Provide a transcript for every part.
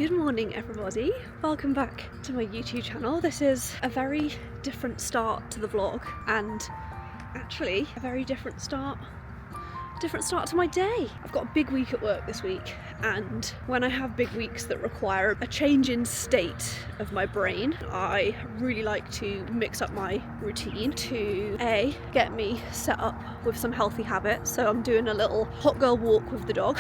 Good morning everybody, welcome back to my YouTube channel. This is a very different start to the vlog and actually a very different start to my day. I've got a big week at work this week, and when I have big weeks that require a change in state of my brain, I really like to mix up my routine to get me set up with some healthy habits. So I'm doing a little hot girl walk with the dog.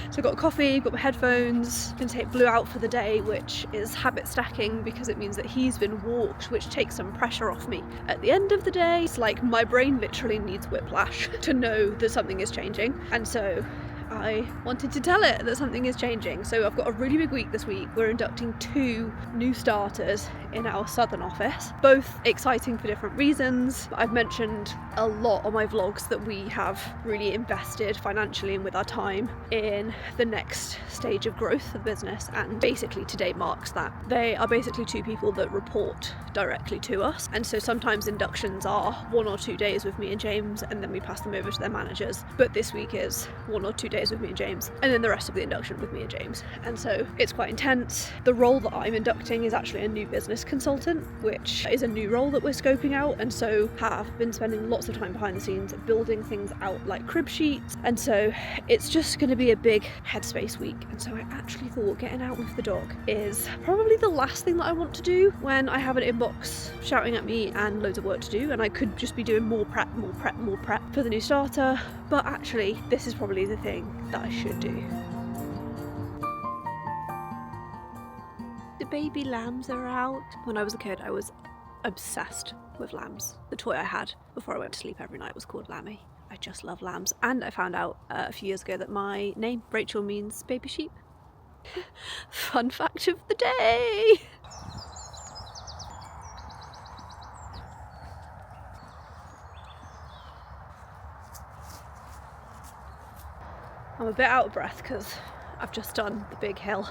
So I've got coffee, got my headphones, gonna take Blue out for the day, which is habit stacking because it means that he's been walked, which takes some pressure off me. At the end of the day, it's like my brain literally needs whiplash to know that something is changing. And so I wanted to tell it that something is changing. So I've got a really big week this week. We're inducting 2 new starters in our southern office, both exciting for different reasons. I've mentioned a lot on my vlogs that we have really invested financially and with our time in the next stage of growth of business, and basically today marks that. They are basically 2 people that report directly to us, and so sometimes inductions are 1 or 2 days with me and James and then we pass them over to their managers, but this week is 1 or 2 days with me and James and then the rest of the induction with me and James, and so it's quite intense. The role that I'm inducting is actually a new business consultant, which is a new role that we're scoping out, and so have been spending lots of time behind the scenes building things out like crib sheets, and so it's just going to be a big headspace week. And so I actually thought getting out with the dog is probably the last thing that I want to do when I have an inbox shouting at me and loads of work to do, and I could just be doing more prep for the new starter, but actually this is probably the thing that I should do. The baby lambs are out. When I was a kid, I was obsessed with lambs. The toy I had before I went to sleep every night was called Lammy. I just love lambs, and I found out a few years ago that my name, Rachel, means baby sheep. Fun fact of the day! I'm a bit out of breath because I've just done the big hill.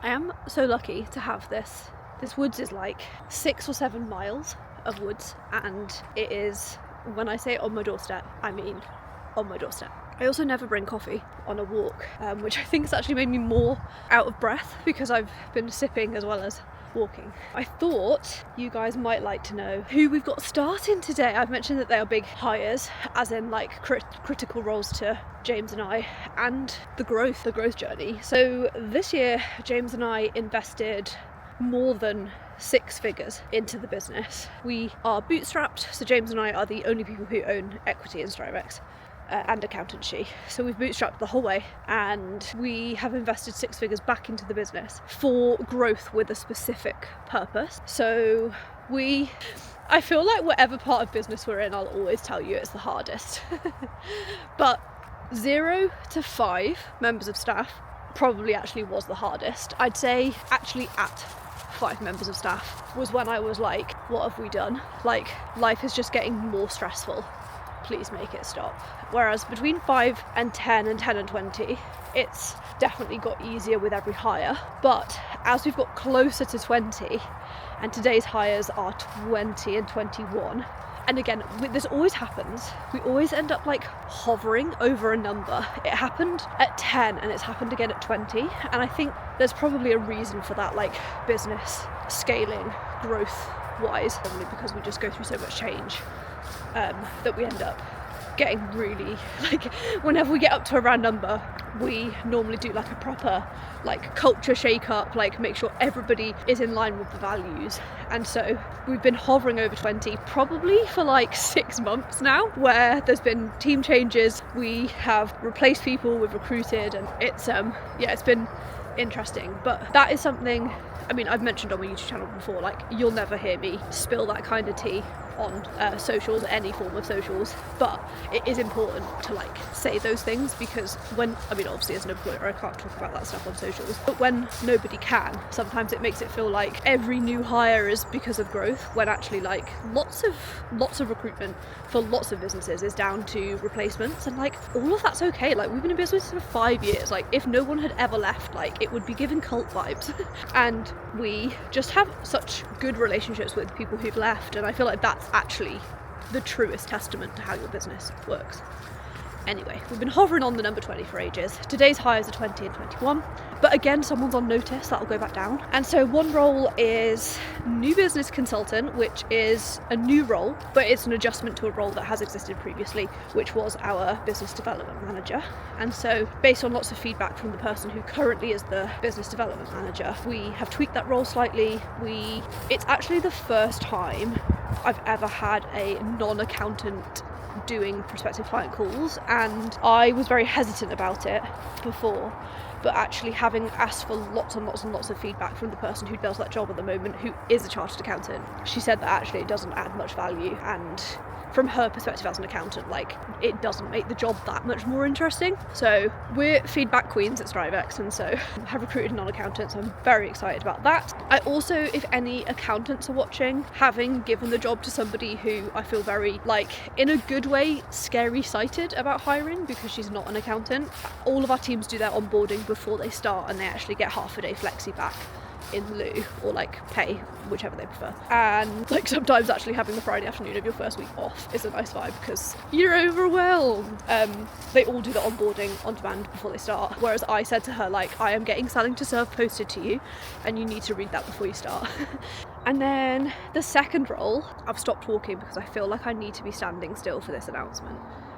I am so lucky to have this. This woods is like 6 or 7 miles of woods, and it is, when I say on my doorstep, I mean on my doorstep. I also never bring coffee on a walk, which I think has actually made me more out of breath because I've been sipping as well as walking. I thought you guys might like to know who we've got starting today. I've mentioned that they are big hires, as in like critical roles to James and I and the growth journey. So this year James and I invested more than 6 figures into the business. We are bootstrapped, so James and I are the only people who own equity in Strivex and accountancy. So we've bootstrapped the whole way, and we have invested 6 figures back into the business for growth with a specific purpose. So I feel like whatever part of business we're in, I'll always tell you it's the hardest. But 0 to 5 members of staff probably actually was the hardest. I'd say actually at 5 members of staff was when I was like, what have we done? Like, life is just getting more stressful. Please make it stop. Whereas between 5 and 10 and 10 and 20, it's definitely got easier with every hire. But as we've got closer to 20, and today's hires are 20 and 21, and again, this always happens. We always end up like hovering over a number. It happened at 10 and it's happened again at 20. And I think there's probably a reason for that, like business scaling, growth wise, probably because we just go through so much change that we end up getting really, like, whenever we get up to a round number, we normally do like a proper like culture shake up, like make sure everybody is in line with the values. And so we've been hovering over 20 probably for like 6 months now, where there's been team changes, we have replaced people, we've recruited, and it's it's been interesting. But that is something, I mean, I've mentioned on my YouTube channel before, like, you'll never hear me spill that kind of tea on socials, any form of socials, but it is important to like say those things, because when, I mean, obviously as an employer I can't talk about that stuff on socials, but when nobody can, sometimes it makes it feel like every new hire is because of growth, when actually like lots of recruitment for lots of businesses is down to replacements, and like all of that's okay. Like, we've been in business for 5 years. Like, if no one had ever left, like, it would be giving cult vibes. And we just have such good relationships with people who've left, and I feel like that's actually the truest testament to how your business works. Anyway, we've been hovering on the number 20 for ages. Today's hires are 20 and 21. But again, someone's on notice, that'll go back down. And so one role is new business consultant, which is a new role, but it's an adjustment to a role that has existed previously, which was our business development manager. And so based on lots of feedback from the person who currently is the business development manager, we have tweaked that role slightly. It's actually the first time I've ever had a non-accountant doing prospective client calls, and I was very hesitant about it before, but actually having asked for lots and lots and lots of feedback from the person who does that job at the moment, who is a chartered accountant, she said that actually it doesn't add much value, and from her perspective as an accountant, like, it doesn't make the job that much more interesting. So we're feedback queens at Strivex, and so have recruited a non-accountant, so I'm very excited about that. I also, if any accountants are watching, having given the job to somebody who I feel very, like, in a good way, scary-sighted about hiring because she's not an accountant. All of our teams do their onboarding before they start, and they actually get half a day flexi back in lieu, or like pay, whichever they prefer. And like sometimes actually having the Friday afternoon of your first week off is a nice vibe because you're overwhelmed. They all do the onboarding on demand before they start, whereas I said to her, like, I am getting selling to serve posted to you and you need to read that before you start. And then the second role, I've stopped talking because I feel like I need to be standing still for this announcement,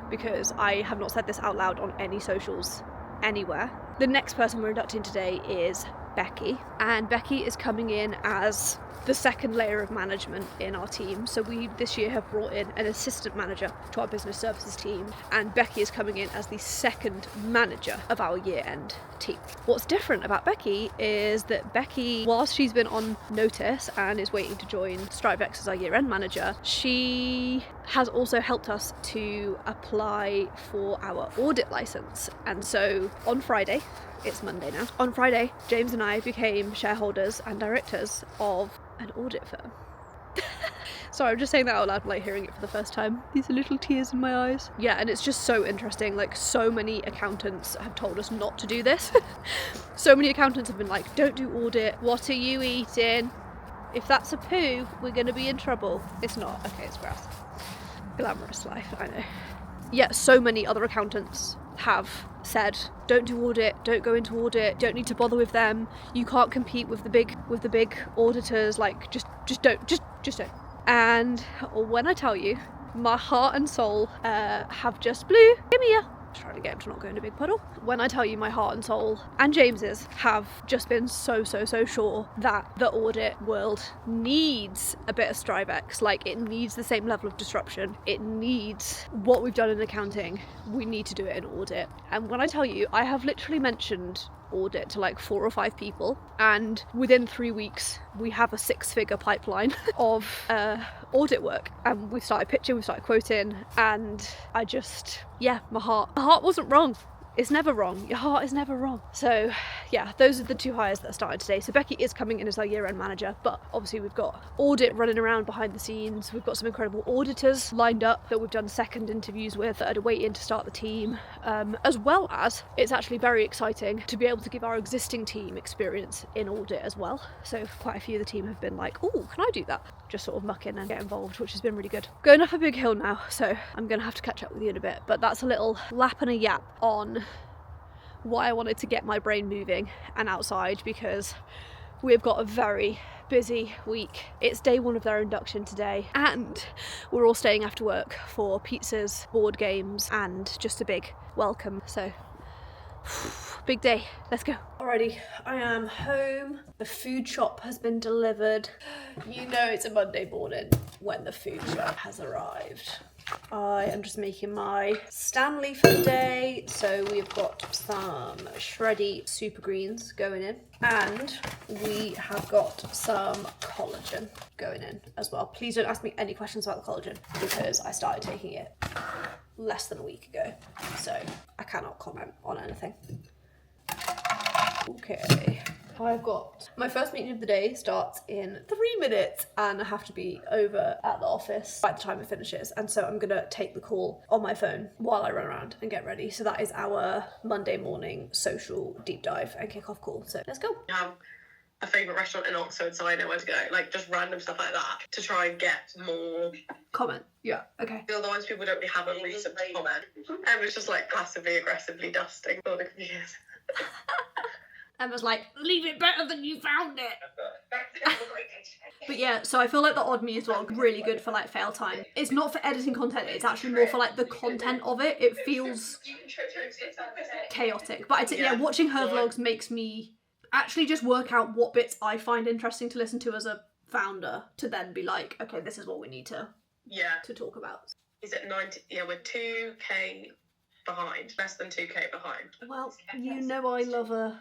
because I have not said this out loud on any socials anywhere. The next person we're inducting today is Becky, and Becky is coming in as the second layer of management in our team. So we this year have brought in an assistant manager to our business services team, and Becky is coming in as the second manager of our year-end team. What's different about Becky is that Becky, whilst she's been on notice and is waiting to join Strivex as our year-end manager, she has also helped us to apply for our audit license. And so on Friday, it's Monday now, on Friday, James and I became shareholders and directors of an audit firm. Sorry, I'm just saying that out loud, like hearing it for the first time. These are little tears in my eyes. Yeah, and it's just so interesting. Like, so many accountants have told us not to do this. So many accountants have been like, don't do audit. What are you eating? If that's a poo, we're going to be in trouble. It's not. Okay, it's grass. Glamorous life, I know. Yeah, so many other accountants have said, don't do audit, don't go into audit, don't need to bother with them, you can't compete with the big auditors, like just don't. And when I tell you, my heart and soul have just blew. Give me a trying to get him to not go in a big puddle. When I tell you, my heart and soul and James's have just been so sure that the audit world needs a bit of Strivex. Like, it needs the same level of disruption. It needs what we've done in accounting. We need to do it in audit. And when I tell you, I have literally mentioned audit to like 4 or 5 people, and within 3 weeks we have a 6-figure pipeline of audit work, and we've started pitching, we've started quoting, and I just, yeah, my heart wasn't wrong. It's never wrong. Your heart is never wrong. So yeah, those are the 2 hires that started today. So Becky is coming in as our year-end manager, but obviously we've got audit running around behind the scenes. We've got some incredible auditors lined up that we've done second interviews with that are waiting to start the team, as well as it's actually very exciting to be able to give our existing team experience in audit as well. So quite a few of the team have been like, oh, can I do that? Just sort of muck in and get involved, which has been really good. Going up a big hill now, so I'm gonna have to catch up with you in a bit, but that's a little lap and a yap on why I wanted to get my brain moving and outside, because we've got a very busy week. It's day 1 of their induction today, and we're all staying after work for pizzas, board games, and just a big welcome. So big day, let's go. Alrighty, I am home. The food shop has been delivered. You know it's a Monday morning when the food shop has arrived. I am just making my Stanley for the day. So we've got some shreddy super greens going in, and we have got some collagen going in as well. Please don't ask me any questions about the collagen because I started taking it less than a week ago, so I cannot comment on anything. Okay, I've got my first meeting of the day starts in 3 minutes, and I have to be over at the office by the time it finishes, and so I'm gonna take the call on my phone while I run around and get ready. So that is our Monday morning social deep dive and kick-off call, so let's go. a favourite restaurant in Oxford, so I know where to go. Like, just random stuff like that to try and get more comment. Yeah, okay. Otherwise, people don't really have a reason to comment. And it's just like passively aggressively dusting all the computers. Emma's like, leave it better than you found it. But yeah, so I feel like the odd me as well, really good for like fail time. It's not for editing content, it's actually more for like the content of it. It feels chaotic. But I think, yeah, watching her vlogs makes me actually just work out what bits I find interesting to listen to as a founder, to then be like, okay, this is what we need to talk about. Is it 90? Yeah, we're 2k behind, less than 2k behind. Well, you know I love a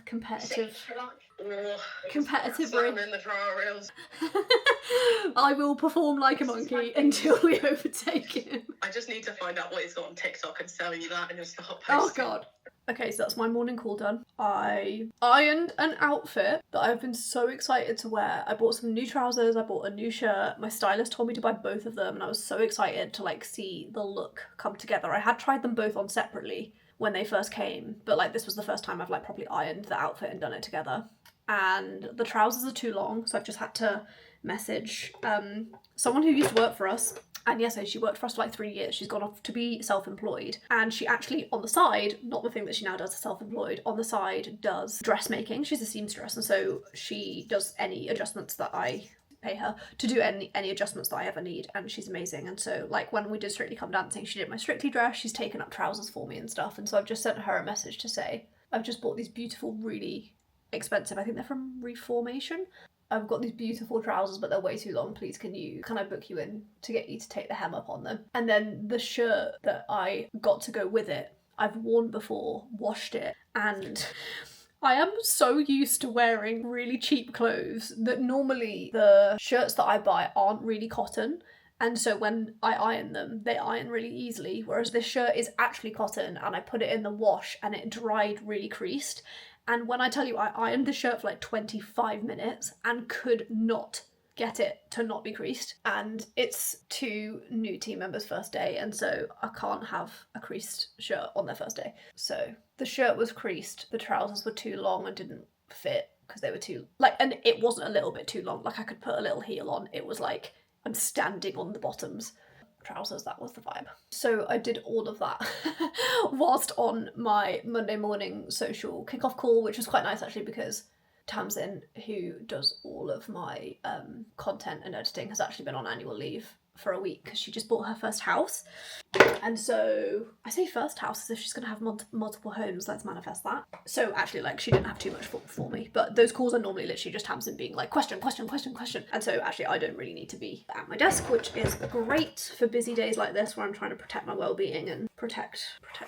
competitive race. In the trial reels. I will perform like a monkey until we overtake him. I just need to find out what he's got on TikTok and sell you that and just start posting. Oh god. Okay, so that's my morning call done. I ironed an outfit that I've been so excited to wear. I bought some new trousers, I bought a new shirt. My stylist told me to buy both of them and I was so excited to like see the look come together. I had tried them both on separately when they first came, but like this was the first time I've like properly ironed the outfit and done it together. And the trousers are too long, so I've just had to message someone who used to work for us. And yes, she worked for us for like 3 years. She's gone off to be self-employed. And she actually, on the side, not the thing that she now does as self-employed, on the side does dressmaking. She's a seamstress, and so she does any adjustments that I pay her to do, any adjustments that I ever need, and she's amazing. And so like when we did Strictly Come Dancing, she did my Strictly dress, she's taken up trousers for me and stuff. And so I've just sent her a message to say, I've just bought these beautiful, really expensive, I think they're from Reformation. I've got these beautiful trousers, but they're way too long. Please, can I book you in to get you to take the hem up on them? And then the shirt that I got to go with it, I've worn before, washed it, and I am so used to wearing really cheap clothes that normally the shirts that I buy aren't really cotton. And so when I iron them, they iron really easily, whereas this shirt is actually cotton and I put it in the wash and it dried really creased. And when I tell you, I ironed the shirt for like 25 minutes and could not get it to not be creased. And it's 2 new team members' first day, and so I can't have a creased shirt on their first day. So the shirt was creased, the trousers were too long and didn't fit because they were too, like, and it wasn't a little bit too long. Like I could put a little heel on. It was like I'm standing on the bottoms. Trousers, that was the vibe. So I did all of that whilst on my Monday morning social kickoff call, which was quite nice actually because Tamsin, who does all of my content and editing, has actually been on annual leave for a week because she just bought her first house. And so I say first house as if she's gonna have multiple homes. Let's manifest that. So actually, like, she didn't have too much for me, but those calls are normally literally just Tamsin being like question. And so actually I don't really need to be at my desk, which is great for busy days like this where I'm trying to protect my well-being and protect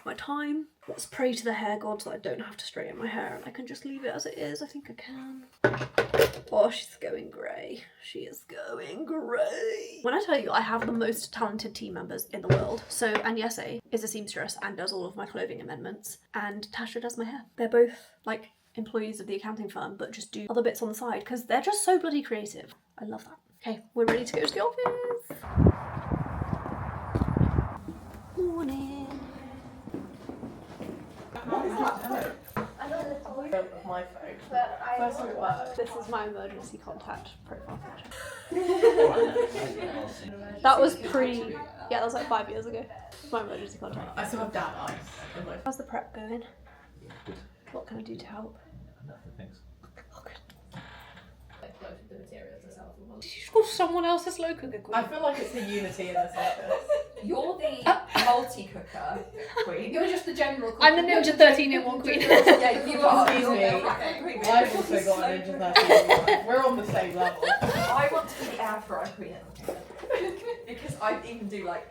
my time. Let's pray to the hair gods that I don't have to straighten my hair and I can just leave it as it is. I think I can. Oh, she's going grey. She is going grey. When I tell you I have the most talented team members in the world. So Agnese is a seamstress and does all of my clothing amendments, and Tasha does my hair. They're both like employees of the accounting firm but just do other bits on the side because they're just so bloody creative. I love that. Okay, we're ready to go to the office. Morning. What is that? My phone. First time it worked. This is my emergency contact profile picture. That was that was like 5 years ago. My emergency contact. I still have dad eyes. How's the prep going? Yeah, good. What can I do to help? Nothing, thanks. Oh, good. The materials yourself. Did you just call someone else's slow cooker queen? I feel like it's the unity in this office. You're the multi-cooker queen. You're just the general queen. I'm the Ninja 13 in 1 queen. Yeah, you are. Excuse me. I've also got a Ninja 13. We're on the same level. I want to be the air fryer queen. Because I even do like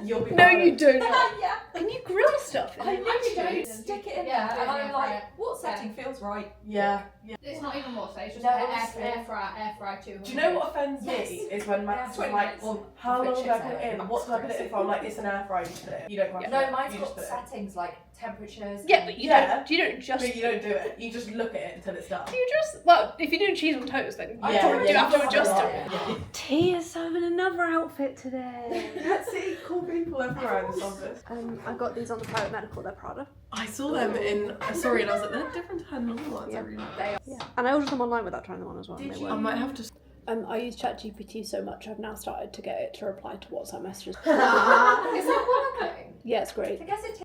you'll be No, you don't. yeah. Can you grill stuff? I literally don't stick it in there and I'm like, what setting feels right? Yeah. It's not even water, it's just No, air fry 200. Do you know what offends me? Yes. Is when Matt's Yeah, like, well, how long do I put it in? Chips What do I put it in for? I'm like, it's an air fryer, you put it in. You don't have No, mine's you got just put it in. settings like temperatures. Yeah, but you don't just. But you don't do it. You just look at it until it's done. Do you just? Well, if you're doing cheese on toast, then you Yeah, probably do you have to just adjust have it. to- T is having another outfit today. See, Cool people everywhere in this office. I got these on the private medical, they're Prada. I saw them in a story and I was like, they're different to her normal ones. Yeah. I really like. Yeah. And I ordered them online without trying them on as well. I might have to. I use ChatGPT so much I've now started to get it to reply to WhatsApp messages. Is that working? Yeah, it's great. I guess it.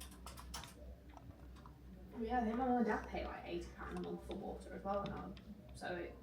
Yeah, they mum and dad pay like £80 a month for water as well now, so it.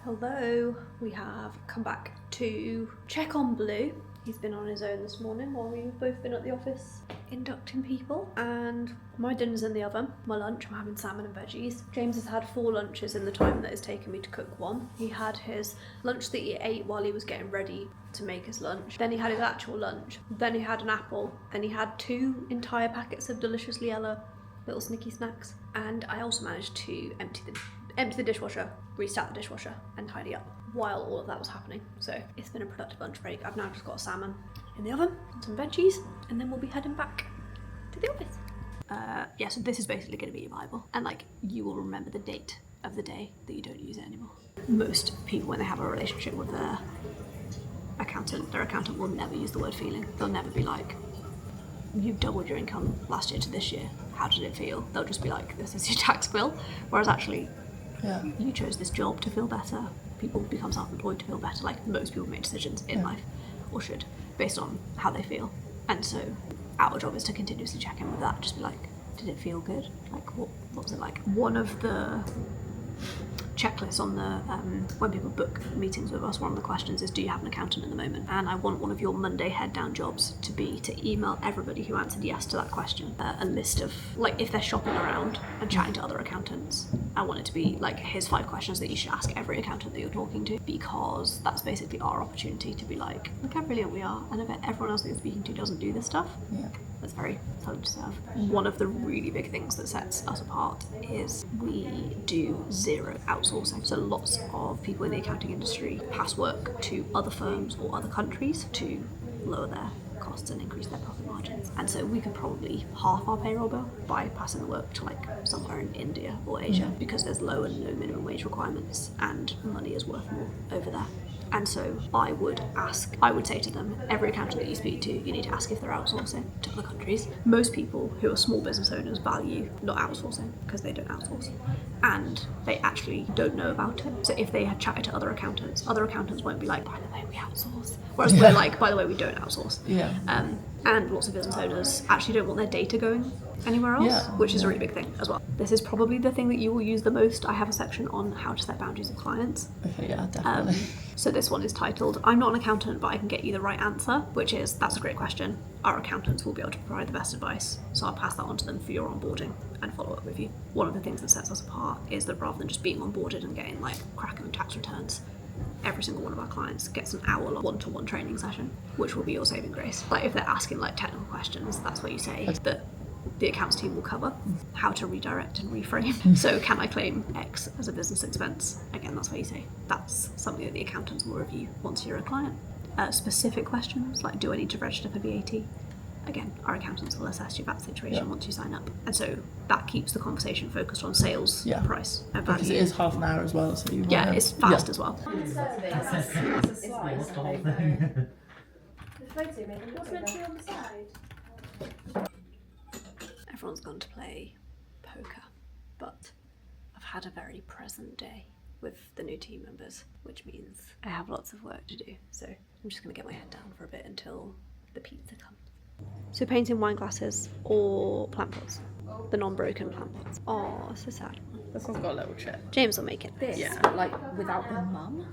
Hello, we have come back to check on Blue. He's been on his own this morning while we've both been at the office inducting people, and my dinner's in the oven. My lunch, I'm having salmon and veggies. James has had 4 lunches in the time that it's taken me to cook one. He had his lunch that he ate while he was getting ready to make his lunch. Then he had his actual lunch. Then he had an apple. Then he had 2 entire packets of deliciously yellow little snicky snacks. And I also managed to empty the dishwasher, restart the dishwasher and tidy up while all of that was happening. So it's been a productive lunch break. I've now just got a salmon in the oven and some veggies, and then we'll be heading back to the office. Yeah, so this is basically going to be your Bible, and like you will remember the date of the day that you don't use it anymore. Most people, when they have a relationship with their accountant will never use the word feeling. They'll never be like, you've doubled your income last year to this year, how did it feel? They'll just be like, this is your tax bill. Whereas actually, you chose this job to feel better. People become self-employed to feel better. Like most people make decisions in life, or should, based on how they feel. And so our job is to continuously check in with that. Just be like, did it feel good? Like what was it like? One of the checklists on the when people book meetings with us, one of the questions is, do you have an accountant at the moment? And I want one of your Monday head down jobs to be to email everybody who answered yes to that question a list of, like, if they're shopping around and chatting to other accountants, I want it to be like, here's 5 questions that you should ask every accountant that you're talking to, because that's basically our opportunity to be like, look how brilliant we are, and I bet everyone else that you're speaking to doesn't do this stuff. That's very hard to serve. One of the really big things that sets us apart is we do 0 outsourcing. So lots of people in the accounting industry pass work to other firms or other countries to lower their costs and increase their profit margins. And so we could probably half our payroll bill by passing the work to like somewhere in India or Asia, because there's low and no minimum wage requirements and money is worth more over there. And so I would say to them, every accountant that you speak to, you need to ask if they're outsourcing to other countries. Most people who are small business owners value not outsourcing because they don't outsource. And they actually don't know about it. So if they had chatted to other accountants won't be like, by the way, we outsource. Whereas we're like, by the way, we don't outsource. And lots of business owners actually don't want their data going anywhere else, which is a really big thing as well. This is probably the thing that you will use the most. I have a section on how to set boundaries with clients. Okay, yeah, definitely. So this one is titled, I'm not an accountant, but I can get you the right answer, which is, that's a great question. Our accountants will be able to provide the best advice. So I'll pass that on to them for your onboarding and follow up with you. One of the things that sets us apart is that rather than just being onboarded and getting like cracking tax returns, every single one of our clients gets an hour-long one-to-one training session, which will be your saving grace. Like if they're asking like technical questions, that's where you say that the accounts team will cover how to redirect and reframe. So can I claim X as a business expense? Again, that's where you say that's something that the accountants will review once you're a client. Specific questions like, do I need to register for VAT? Again, our accountants will assess your VAT situation once you sign up. And so that keeps the conversation focused on sales, price, and value. Because it is half an hour as well, so you it's fast as well. It's a slice. What's meant to be on the side? Everyone's gone to play poker, but I've had a very present day with the new team members, which means I have lots of work to do. So I'm just going to get my head down for a bit until the pizza comes. So painting wine glasses or plant pots, the non-broken plant pots. Oh, so sad. This one's got a little chip. James will make it. This, like without the mum.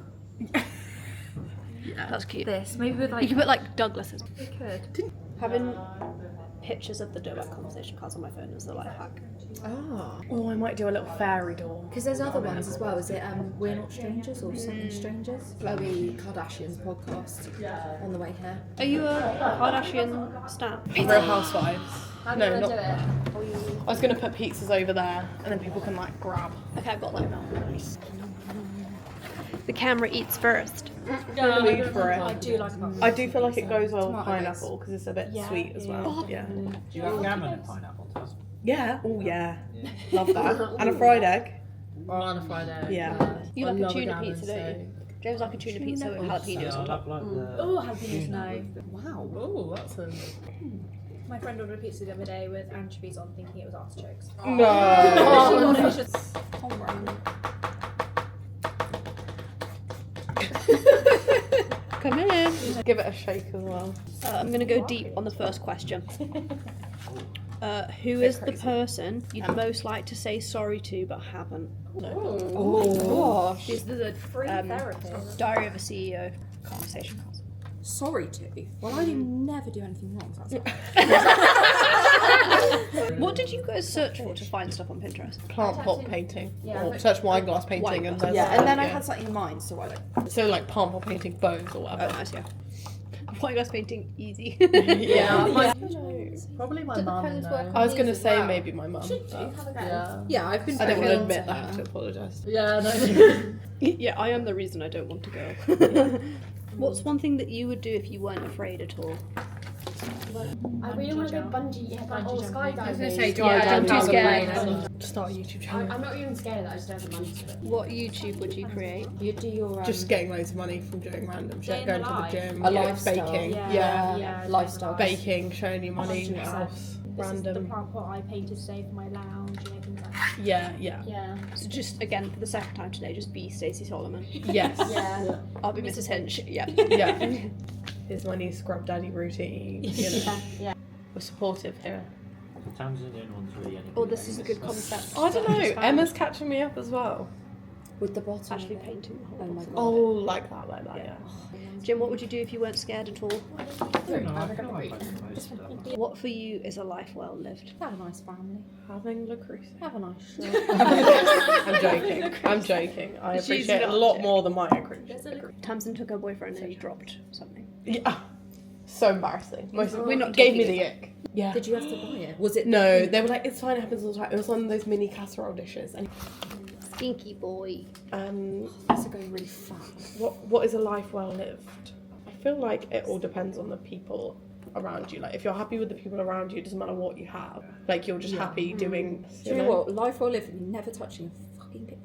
That's cute. This, maybe with like. You could put like Douglas's. We could. Having pictures of the Douglas conversation cards on my phone is a life hack. Oh, I might do a little fairy door. Because there's other ones as well. Is it We're Not Strangers or Something Strangers? Chloe Kardashian's podcast on the way here. Are you a Kardashian stan? Real Housewives. How No, do you not. do it? I was going to put pizzas over there and then people can like grab. Okay, I've got that now. Nice. The camera eats first. No, lead for it. I do like them. I do feel like it goes well with Tomatoes. pineapple because it's a bit sweet as well. Yeah. Do you have gammon and pineapple toast? Yeah. Oh yeah. Love that. And a fried egg. Or on a Friday. Yeah. You like a tuna pizza, don't you? James like a tuna pizza with jalapenos on top. Like the Oh, jalapenos, tuna. no. Wow. Oh, that's a... My friend ordered a pizza the other day with anchovies on, thinking it was artichokes. No. Oh, delicious. Come in. Give it a shake as well. I'm going to go deep on the first question. Who is the person you'd most like to say sorry to but haven't? Oh. This is the Free therapy. Diary of a CEO conversation. Sorry to. Well, I do never do anything wrong. So that's What did you guys search for to find stuff on Pinterest? Plant pot painting. Yeah, Or but- search wine glass painting and there's yeah, and then I had something in mind, so I like. So like plant pot painting bows or Oh, whatever. nice, yeah. Wine glass painting, easy. Yeah. Probably my Do the mum. pens No. work on I was these gonna as say well? maybe my mum. Should do, but- have a go. Yeah. Yeah, I've been. I don't want very to admit that I to have to her. apologise. Yeah, no. Yeah, I am the reason I don't want to go. What's one thing that you would do if you weren't afraid at all? I really want to go bungee, like all skydiving. I was going to say, Yeah, I'm too scared. Start a YouTube channel. I'm not even scared of that, I just don't have the money to do it. What YouTube would you create? You do your Just getting loads of money from doing random Day shit, in going the to the life. gym, A lifestyle. baking, Yeah. lifestyle. baking, showing you money, 100%. house, This is the random. plant pot I painted today for my lounge, you know, things like that. Yeah. Yeah. So just again for the second time today, just be Stacey Solomon. Yes. Yeah. I'll be Mrs. Hinch. Yeah. Yeah. Here's my new scrub daddy routine. You know. Yeah. We're supportive here. The Towns are the only ones really anything. Oh, this is a good concept. I don't know. Just found. Emma's catching me up as well. with the bottom. Actually of it. painting the Oh whole my bottom. god. Oh, like that, yeah. Jim, what would you do if you weren't scared at all? No, I feel like most stuff. What for you is a life well lived? Have a nice family. Having Lucretia. Have a nice show. I'm joking. I She's appreciate it a not lot joking. more than my Lucretia. Tamsin took her boyfriend and he dropped something. Yeah. So embarrassing. We're not gave me taking the ick. Yeah. Did you have to buy it? Was it? No, they were like, it's fine, it happens all the time. It was one of those mini casserole dishes. And Stinky boy. It's going really fast. what is a life well lived? I feel like it all depends on the people around you. Like if you're happy with the people around you, it doesn't matter what you have. Like you're just happy doing. Do you know what? Life well lived, never touching a fucking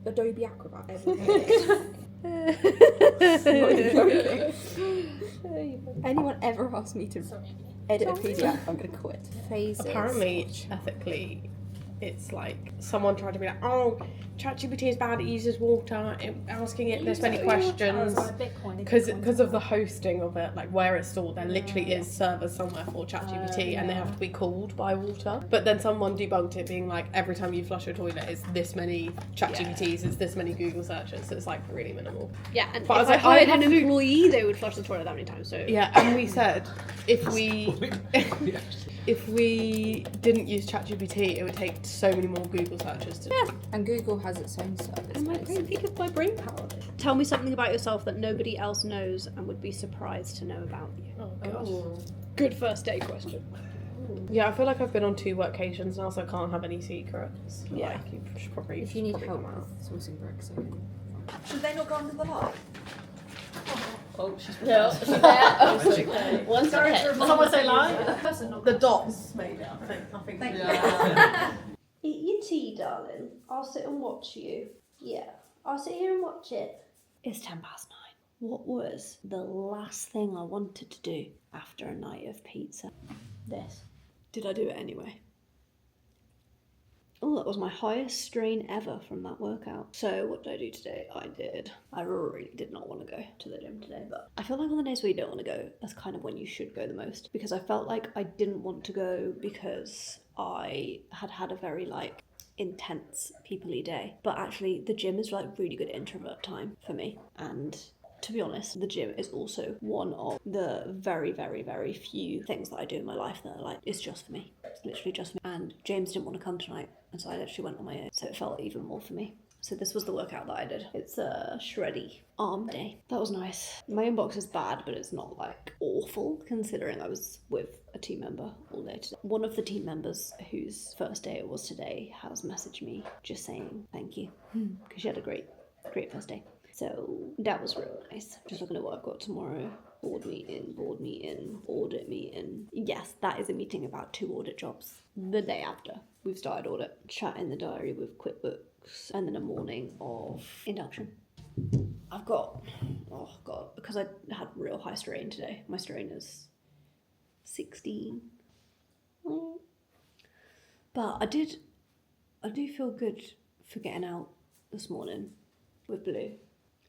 Adobe Acrobat ever again. Not even joking. Anyone ever asked me to edit a PDF, I'm gonna quit. Phases. Apparently, ethically, it's like someone tried to be like, oh, ChatGPT is bad. It uses water. Asking it this many questions. Because of the hosting of it, like where it's stored, there literally is servers somewhere for ChatGPT, and they have to be cooled by water. But then someone debunked it, being like, every time you flush a toilet, it's this many ChatGPTs, it's this many Google searches. So it's like really minimal. Yeah, and But I if was I like, hired I an have to- employee, they would flush the toilet that many times. So Yeah, and we said if we didn't use ChatGPT, it would take so many more Google searches to. Yeah. And Google has its own service. And my brain, think of my brain power. Tell me something about yourself that nobody else knows and would be surprised to know about you. Oh god. Good first day question. Yeah, I feel like I've been on 2 workations now, so I can't have any secrets. Yeah. Like, you should probably. If you need probably help come out. with sourcing bricks, I can. Should they not go under the light? Oh, she's No, she's there. One second. Someone say lie? The dots made it, I think. Yeah. Eat your tea, darling. I'll sit and watch you. Yeah, I'll sit here and watch it. It's 9:10. What was the last thing I wanted to do after a night of pizza? This. Did I do it anyway? Oh, that was my highest strain ever from that workout. So what did I do today? I really did not want to go to the gym today, but I feel like on the days where you don't want to go, that's kind of when you should go the most, because I felt like I didn't want to go because I had a very like intense people-y day. But actually the gym is like really good introvert time for me, and to be honest, the gym is also one of the very, very, very few things that I do in my life that are like, it's just for me. It's literally just for me. And James didn't want to come tonight, and so I literally went on my own. So it felt even more for me. So this was the workout that I did. It's a shreddy arm day. That was nice. My inbox is bad, but it's not like awful, considering I was with a team member all day today. One of the team members whose first day it was today has messaged me just saying thank you, because she had a great first day. So that was real nice. Just looking at what I've got tomorrow. Board meeting, audit meeting. Yes, that is a meeting about 2 audit jobs. The day after we've started audit. Chat in the diary with QuickBooks. And then a morning of induction. I've got, oh god, because I had real high strain today. My strain is 16. But I do feel good for getting out this morning with Blue.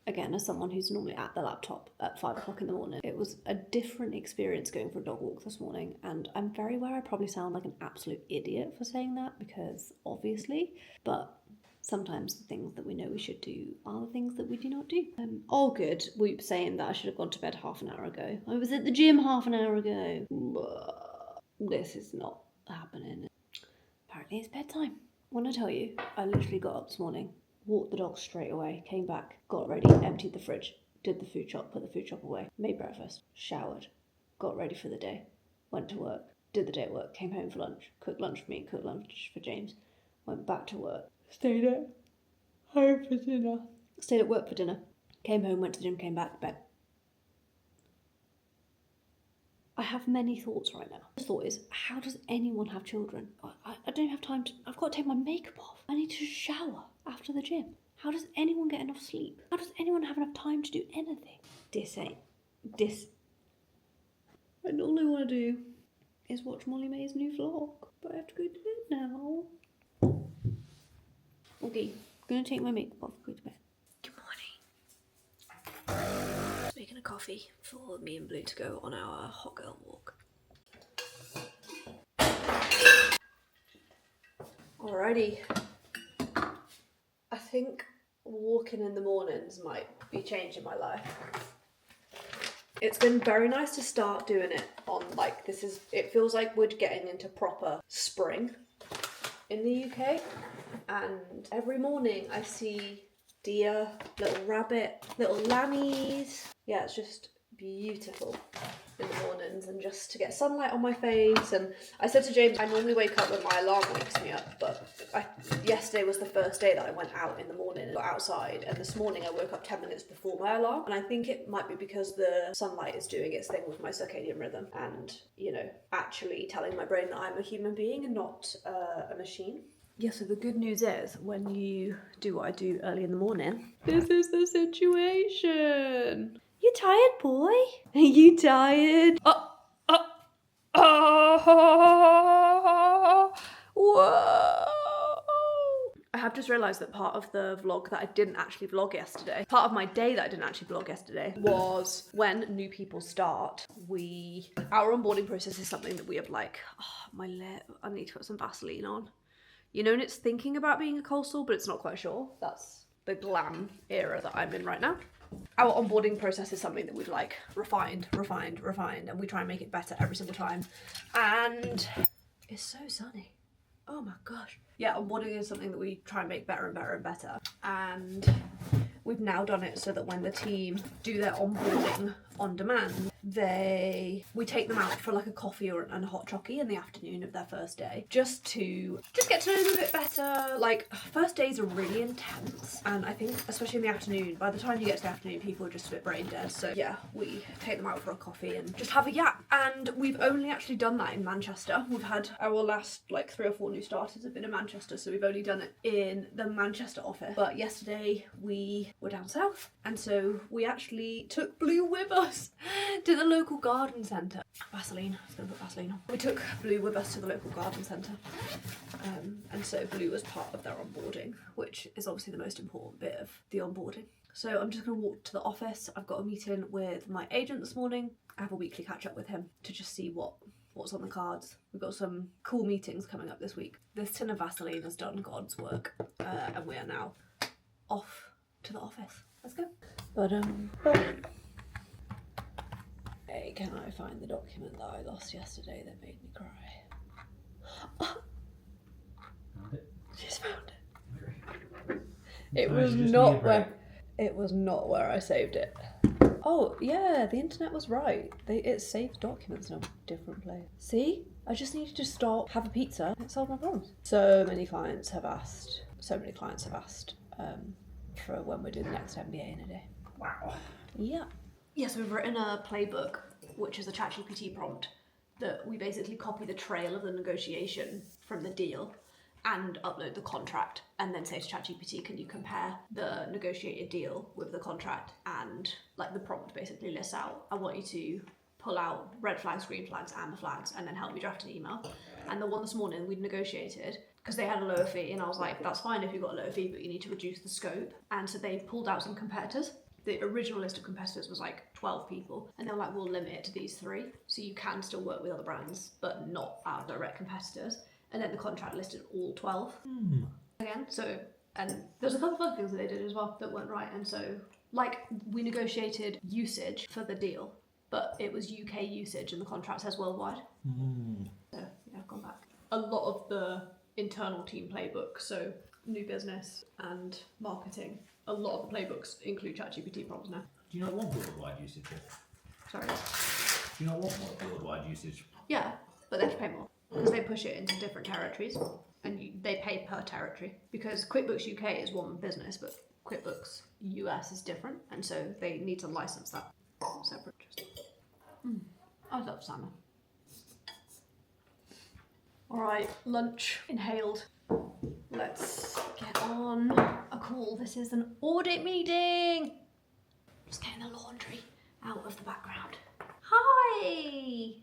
Again, as someone who's normally at the laptop at 5 o'clock in the morning, it was a different experience going for a dog walk this morning, and I'm very aware I probably sound like an absolute idiot for saying that, because obviously, but sometimes the things that we know we should do are the things that we do not do. All good, Whoop saying that I should have gone to bed half an hour ago. I was at the gym half an hour ago. This is not happening. Apparently it's bedtime. When I tell you, I literally got up this morning, walked the dog straight away, came back, got ready, emptied the fridge, did the food shop, put the food shop away, made breakfast, showered, got ready for the day, went to work, did the day at work, came home for lunch, cooked lunch for me, cooked lunch for James, went back to work, stayed at home for dinner, stayed at work for dinner, came home, went to the gym, came back, bed. I have many thoughts right now. The thought is, how does anyone have children? I don't have time to, I've got to take my makeup off. I need to shower after the gym. How does anyone get enough sleep? How does anyone have enough time to do anything? And all I want to do is watch Molly May's new vlog. But I have to go to bed now. Okay, I'm going to take my makeup off and go to bed. Good morning. Just making a coffee for me and Blue to go on our hot girl walk. Alrighty. I think walking in the mornings might be changing my life. It's been very nice to start doing it on, like, it feels like we're getting into proper spring in the UK. And every morning I see deer, little rabbit, little lammies. Yeah, it's just beautiful in the mornings, and just to get sunlight on my face. And I said to James, I normally wake up when my alarm wakes me up, but yesterday was the first day that I went out in the morning and got outside, and this morning I woke up 10 minutes before my alarm, and I think it might be because the sunlight is doing its thing with my circadian rhythm and, you know, actually telling my brain that I'm a human being and not a machine. Yeah, so the good news is, when you do what I do early in the morning, this is the situation. You tired, boy? Are you tired? Whoa! I have just realised that part of the vlog that I didn't actually vlog yesterday, part of my day that I didn't actually vlog yesterday, was when new people start, our onboarding process is something that we have like, oh, my lip, I need to put some Vaseline on. You know, and it's thinking about being a cold sore, but it's not quite sure. That's the glam era that I'm in right now. Our onboarding process is something that we've like refined, and we try and make it better every single time. And it's so sunny. Oh my gosh. Yeah, onboarding is something that we try and make better and better and better. And we've now done it so that when the team do their onboarding on demand, we take them out for like a coffee and a hot chockey in the afternoon of their first day, just to get to know them a bit better. Like, first days are really intense, and I think especially in the afternoon, by the time you get to the afternoon, people are just a bit brain dead. So yeah, we take them out for a coffee and just have a yap. And we've only actually done that in Manchester. We've had our last like 3 or 4 new starters have been in Manchester, so we've only done it in the Manchester office. But yesterday we were down south, and so we actually took Blue with us to the local garden centre. Vaseline, I was going to put Vaseline on. We took Blue with us to the local garden centre, and so Blue was part of their onboarding, which is obviously the most important bit of the onboarding. So I'm just going to walk to the office. I've got a meeting with my agent this morning. I have a weekly catch up with him to just see what's on the cards. We've got some cool meetings coming up this week. This tin of Vaseline has done God's work, and we are now off to the office. Let's go. Hey, can I find the document that I lost yesterday that made me cry? Oh, Found it? just found it. Okay. It Nice, was you just not need a where. break. It was not where I saved it. Oh yeah, the internet was right. It saved documents in a different place. See, I just needed to stop, have a pizza. It solved my problems. So many clients have asked. For when we do the next MBA in a day. Wow. Yeah. Yes, we've written a playbook, which is a ChatGPT prompt that we basically copy the trail of the negotiation from the deal, and upload the contract and then say to ChatGPT, can you compare the negotiated deal with the contract? And like the prompt basically lists out, I want you to pull out red flags, green flags, amber flags, and then help me draft an email. And the one this morning we'd negotiated because they had a lower fee, and I was like, that's fine if you've got a lower fee, but you need to reduce the scope. And so they pulled out some competitors. The original list of competitors was like 12 people, and they were like, we'll limit it to these 3, so you can still work with other brands, but not our direct competitors. And then the contract listed all 12 again. So, and there's a couple of other things that they did as well that weren't right. And so, like, we negotiated usage for the deal, but it was UK usage, and the contract says worldwide. So yeah, I've gone back. A lot of the internal team playbooks, so new business and marketing, a lot of the playbooks include ChatGPT prompts now. Do you not want worldwide usage? Sorry. Do you not want worldwide usage? Yeah, but they have to pay more because they push it into different territories, and they pay per territory. Because QuickBooks UK is one business, but QuickBooks US is different, and so they need to license that separate. I love salmon. All right, lunch inhaled. Let's get on a call. This is an audit meeting. Just getting the laundry out of the background. Hi.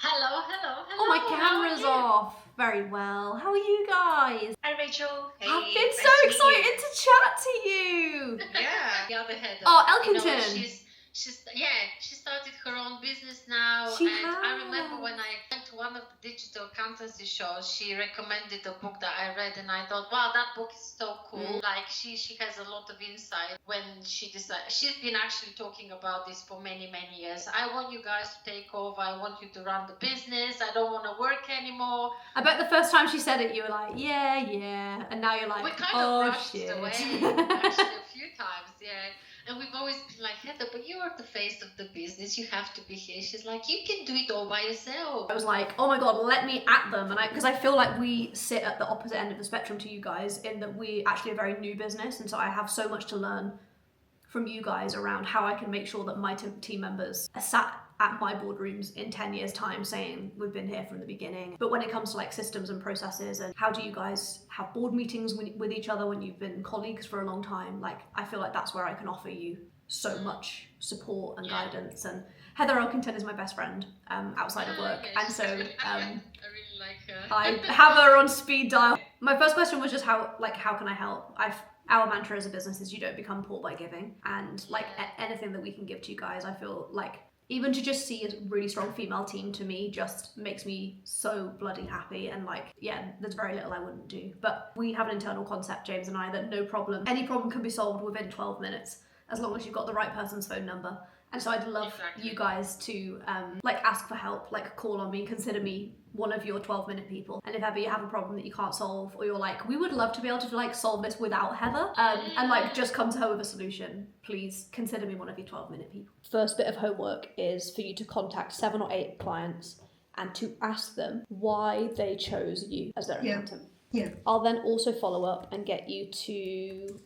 Hello, hello, hello. Oh, my how are camera's you? off. Very well. How are you guys? Hi, Rachel. Hey, I've been nice so to meet excited you. to chat to you. Yeah, the other head. Oh, You know, Elkington. she started her own business now. She and I has. remember when I went to one of the digital accountancy shows, she recommended a book that I read, and I thought, wow, that book is so cool. Like she has a lot of insight when she decided. She's been actually talking about this for many years. I want you guys to take over. I want you to run the business. I don't want to work anymore. I bet the first time she said it, you were like, yeah. And now you're like, We kind oh, of brushed shit. away actually a few times, yeah. And we've always been like, Heather, but you are the face of the business. You have to be here. She's like, you can do it all by yourself. I was like, oh my god, let me at them. And because I feel like we sit at the opposite end of the spectrum to you guys in that we actually a very new business. And so I have so much to learn from you guys around how I can make sure that my team members are sat at my boardrooms in 10 years time saying we've been here from the beginning. But when it comes to like systems and processes and how do you guys have board meetings with each other when you've been colleagues for a long time, like I feel like that's where I can offer you so much support and guidance. And Heather Elkington is my best friend outside of work, Okay, and so I really like her. I have her on speed dial. My first question was just how can I help? Our mantra as a business is you don't become poor by giving, and like anything that we can give to you guys, I feel like even to just see a really strong female team to me just makes me so bloody happy. And like, yeah, there's very little I wouldn't do. But we have an internal concept, James and I, that any problem can be solved within 12 minutes as long as you've got the right person's phone number. And so I'd love you guys to like ask for help, like call on me, consider me one of your 12-minute people. And if ever you have a problem that you can't solve, or you're like, we would love to be able to like solve this without Heather, and like just come to her with a solution, please consider me one of your 12-minute people. First bit of homework is for you to contact 7 or 8 clients and to ask them why they chose you as their accountant. Yeah. I'll then also follow up and get you to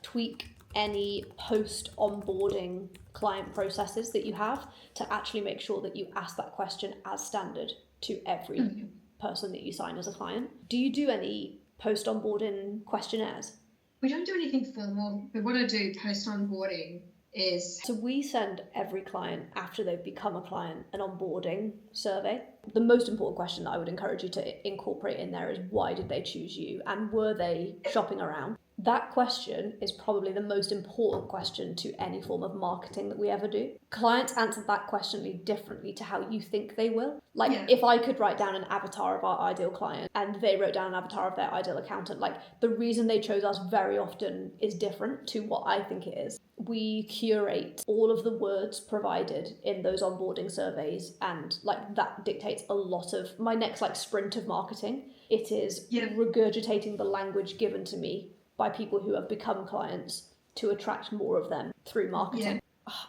tweak any post-onboarding client processes that you have to actually make sure that you ask that question as standard to every person that you sign as a client. Do you do any post-onboarding questionnaires? We don't do anything formal, but what I do post-onboarding is... So we send every client, after they've become a client, an onboarding survey. The most important question that I would encourage you to incorporate in there is why did they choose you, and were they shopping around? That question is probably the most important question to any form of marketing that we ever do. Clients answer that question differently to how you think they will. If I could write down an avatar of our ideal client and they wrote down an avatar of their ideal accountant, like the reason they chose us very often is different to what I think it is. We curate all of the words provided in those onboarding surveys, and like that dictates a lot of my next like sprint of marketing. It is regurgitating the language given to me by people who have become clients to attract more of them through marketing.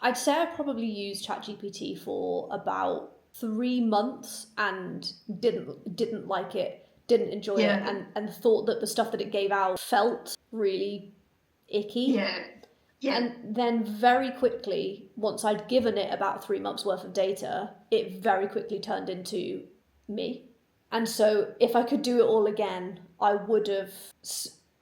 I'd say I probably used ChatGPT for about 3 months and didn't like it, didn't enjoy it, and thought that the stuff that it gave out felt really icky. And then very quickly, once I'd given it about 3 months worth of data, it very quickly turned into me. And so if I could do it all again, I would have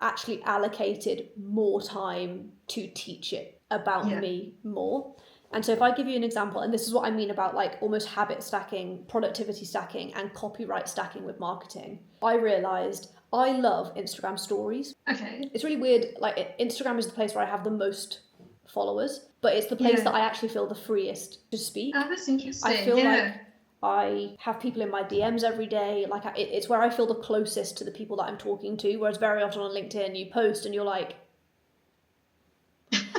actually allocated more time to teach it about me more. And so if I give you an example, and this is what I mean about like almost habit stacking, productivity stacking, and copyright stacking with marketing, I realized I love Instagram stories. Okay. It's really weird. Like Instagram is the place where I have the most followers, but it's the place that I actually feel the freest to speak. Oh, that's interesting. I feel like I have people in my DMs every day. Like it's where I feel the closest to the people that I'm talking to. Whereas very often on LinkedIn, you post and you're like,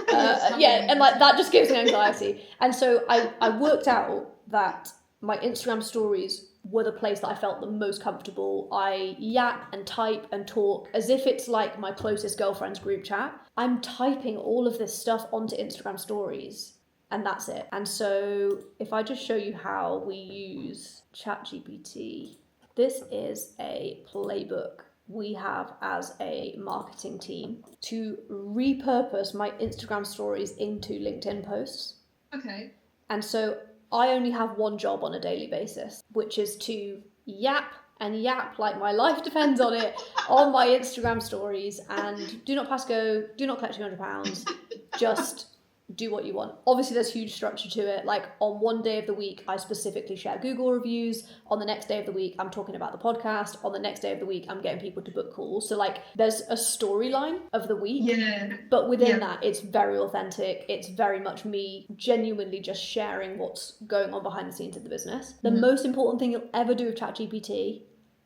and like that just gives me anxiety. And so I worked out that my Instagram stories were the place that I felt the most comfortable. I yap and type and talk as if it's like my closest girlfriend's group chat. I'm typing all of this stuff onto Instagram stories. And that's it. And so if I just show you how we use ChatGPT, this is a playbook we have as a marketing team to repurpose my Instagram stories into LinkedIn posts. Okay. And so I only have one job on a daily basis, which is to yap and yap like my life depends on it on my Instagram stories, and do not pass go, do not collect £200, just do what you want. Obviously there's huge structure to it. Like on one day of the week I specifically share Google reviews, on the next day of the week I'm talking about the podcast, on the next day of the week I'm getting people to book calls. So like there's a storyline of the week, but within that it's very authentic. It's very much me genuinely just sharing what's going on behind the scenes of the business. The most important thing you'll ever do with ChatGPT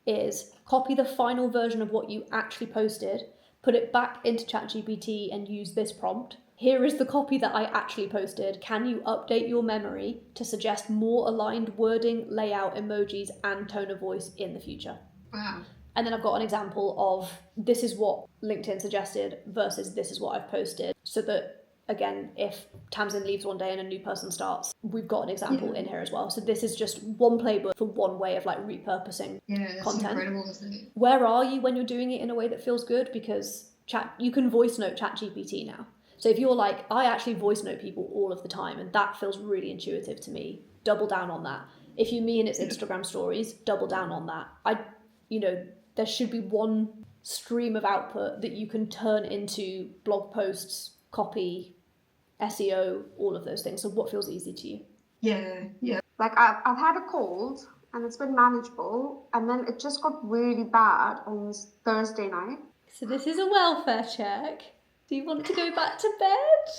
is copy the final version of what you actually posted, put it back into ChatGPT and use this prompt. Here is the copy that I actually posted. Can you update your memory to suggest more aligned wording, layout, emojis, and tone of voice in the future? Wow. And then I've got an example of this is what LinkedIn suggested versus this is what I've posted. So that, again, if Tamsin leaves one day and a new person starts, we've got an example in here as well. So this is just one playbook for one way of like repurposing That's content. incredible, isn't it? Where are you when you're doing it in a way that feels good? Because you can voice note ChatGPT now. So if you're like, I actually voice note people all of the time and that feels really intuitive to me, double down on that. If you mean it's Instagram stories, double down on that. There should be one stream of output that you can turn into blog posts, copy, SEO, all of those things. So what feels easy to you? Yeah. Like I've had a cold and it's been manageable, and then it just got really bad on Thursday night. So this is a welfare check. Do you want to go back to bed?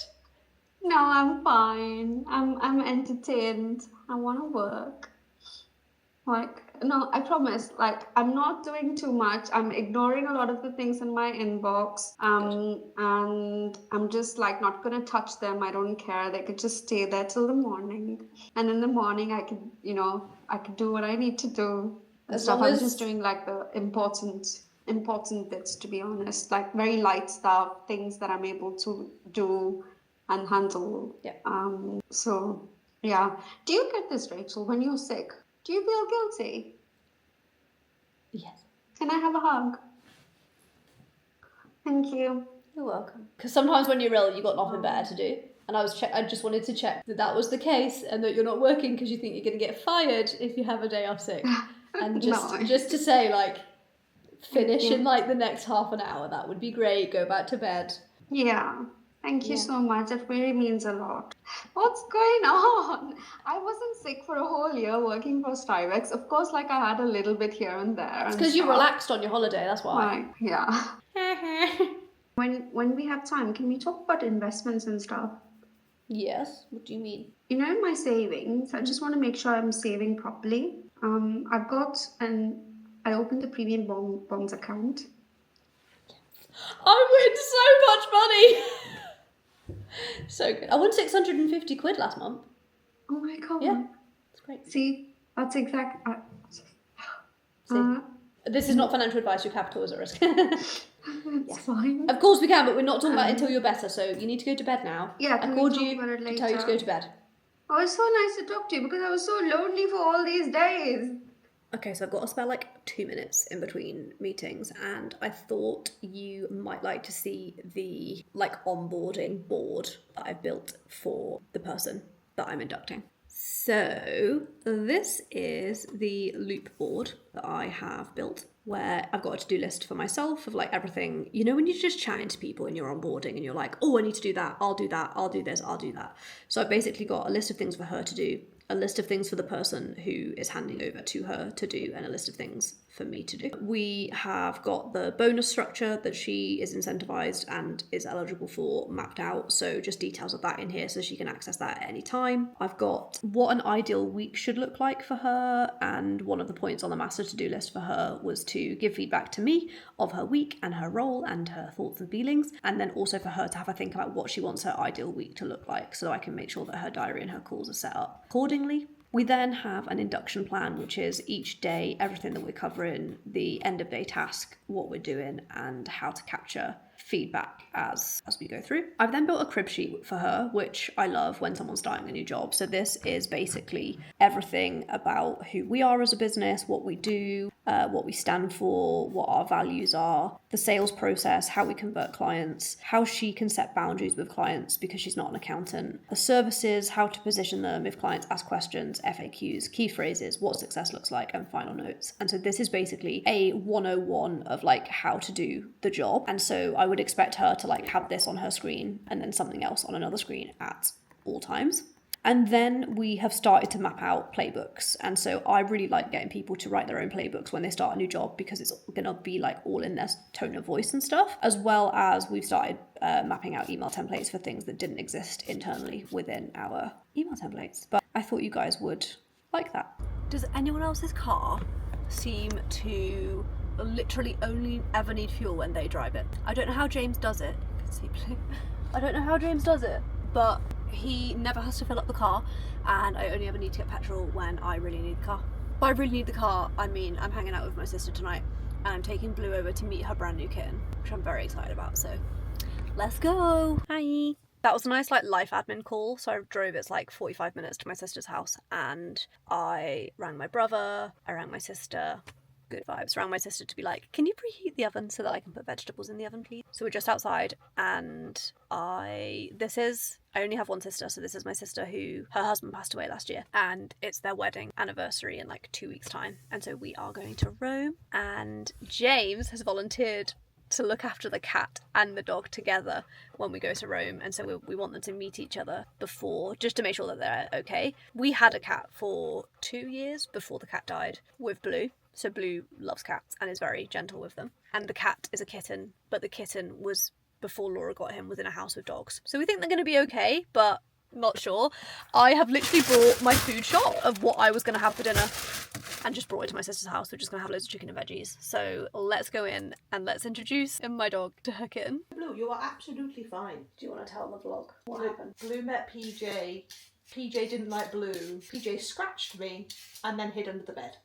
No, I'm fine. I'm entertained. I want to work. No, I promise. Like, I'm not doing too much. I'm ignoring a lot of the things in my inbox. And I'm just like not gonna touch them. I don't care. They could just stay there till the morning. And in the morning, I could do what I need to do. I'm just doing like the important bits, to be honest, like very light stuff, things that I'm able to do and handle. So yeah. Do you get this, Rachel, when you're sick? Do you feel guilty? Yes. Can I have a hug? Thank you. You're welcome. Because sometimes when you're ill, you've got nothing better to do. And I just wanted to check that was the case and that you're not working because you think you're going to get fired if you have a day off sick. And just to say, like, finish in like the next half an hour, that would be great. Go back to bed. Yeah. Thank you so much. It really means a lot. What's going on? I wasn't sick for a whole year working for Starbucks. Of course, like I had a little bit here and there. It's because you relaxed on your holiday, that's why. Right. Yeah. When we have time, can we talk about investments and stuff? Yes. What do you mean? In my savings, I just want to make sure I'm saving properly. I opened a premium bonds account. I win so much money. So good. I won 650 quid last month. Oh my god. Yeah, it's great. See, that's exact. This is not financial advice. Your capital is at risk. It's fine. Of course we can, but we're not talking about it until you're better. So you need to go to bed now. Yeah, I called you to tell you to go to bed. Oh, it's so nice to talk to you because I was so lonely for all these days. Okay, so I've got to spare like 2 minutes in between meetings, and I thought you might like to see the like onboarding board that I've built for the person that I'm inducting. So this is the loop board that I have built, where I've got a to-do list for myself of like everything, you know, when you're just chatting to people and you're onboarding and you're like, oh, I need to do that, I'll do that, I'll do this, I'll do that. So I've basically got a list of things for her to do, a list of things for the person who is handing over to her to do, and a list of things for me to do. We have got the bonus structure that she is incentivized and is eligible for mapped out, so just details of that in here so she can access that at any time. I've got what an ideal week should look like for her, and one of the points on the master to-do list for her was to give feedback to me of her week and her role and her thoughts and feelings, and then also for her to have a think about what she wants her ideal week to look like, so I can make sure that her diary and her calls are set up accordingly. We then have an induction plan, which is each day, everything that we're covering, the end of day task, what we're doing, and how to capture feedback as we go through. I've then built a crib sheet for her, which I love when someone's starting a new job. So this is basically everything about who we are as a business, what we do, what we stand for, what our values are, the sales process, how we convert clients, how she can set boundaries with clients because she's not an accountant, the services, how to position them if clients ask questions, FAQs, key phrases, what success looks like, and final notes. And so this is basically a 101 of like how to do the job. And so I would expect her to like have this on her screen and then something else on another screen at all times. And then we have started to map out playbooks. And so I really like getting people to write their own playbooks when they start a new job because it's going to be like all in their tone of voice and stuff, as well as we've started mapping out email templates for things that didn't exist internally within our email templates. But I thought you guys would like that. Does anyone else's car seem to literally only ever need fuel when they drive it? I don't know how James does it. I don't know how James does it, but he never has to fill up the car, and I only ever need to get petrol when I really need the car. By really need the car, I mean I'm hanging out with my sister tonight and I'm taking Blue over to meet her brand new kitten, which I'm very excited about, so let's go. Hi. That was a nice like life admin call. So I drove it's like 45 minutes to my sister's house, and I rang my brother, I rang my sister. Good vibes. Rang my sister to be like, can you preheat the oven so that I can put vegetables in the oven, please? So we're just outside, and I only have one sister, so this is my sister who, her husband passed away last year, and it's their wedding anniversary in like 2 weeks' time. And so we are going to Rome, and James has volunteered to look after the cat and the dog together when we go to Rome, and so we want them to meet each other before, just to make sure that they're okay. We had a cat for 2 years before the cat died with Blue. So Blue loves cats and is very gentle with them. And the cat is a kitten, but the kitten was, before Laura got him, was in a house with dogs. So we think they're going to be okay, but not sure. I have literally brought my food shop of what I was going to have for dinner and just brought it to my sister's house. We're just going to have loads of chicken and veggies. So let's go in and let's introduce my dog to her kitten. Blue, you are absolutely fine. Do you want to tell the vlog what happened? Blue met PJ. PJ didn't like Blue. PJ scratched me and then hid under the bed.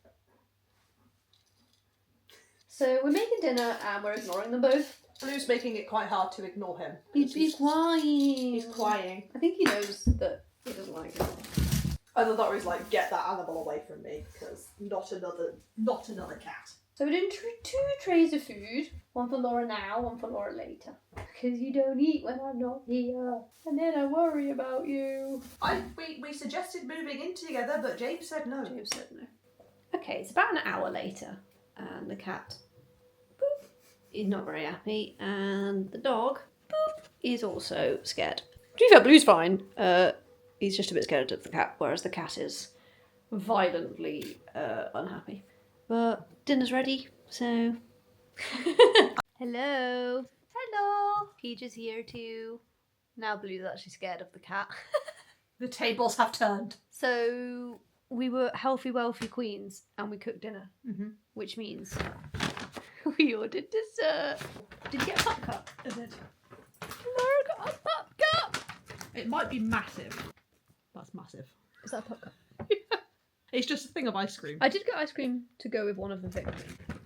So we're making dinner and we're ignoring them both. Blue's making it quite hard to ignore him. He's crying. He's crying. I think he knows that he doesn't like it. Either that or he's like, get that animal away from me, because not another cat. So we're doing two trays of food. One for Laura now, one for Laura later. Because you don't eat when I'm not here. And then I worry about you. We suggested moving in together, but James said no. James said no. Okay, it's about an hour later, and the cat, boop, is not very happy, and the dog, boop, is also scared. To be fair, Blue's fine. He's just a bit scared of the cat, whereas the cat is violently unhappy. But dinner's ready, so... Hello. Hello. Peach is here too. Now Blue's actually scared of the cat. The tables have turned. So we were healthy, wealthy queens, and we cooked dinner, which means we ordered dessert. Did you get a pop cup? I did. Laura got a pop cup. It might be massive. That's massive. Is that a pop cup? It's just a thing of ice cream. I did get ice cream to go with one of the things.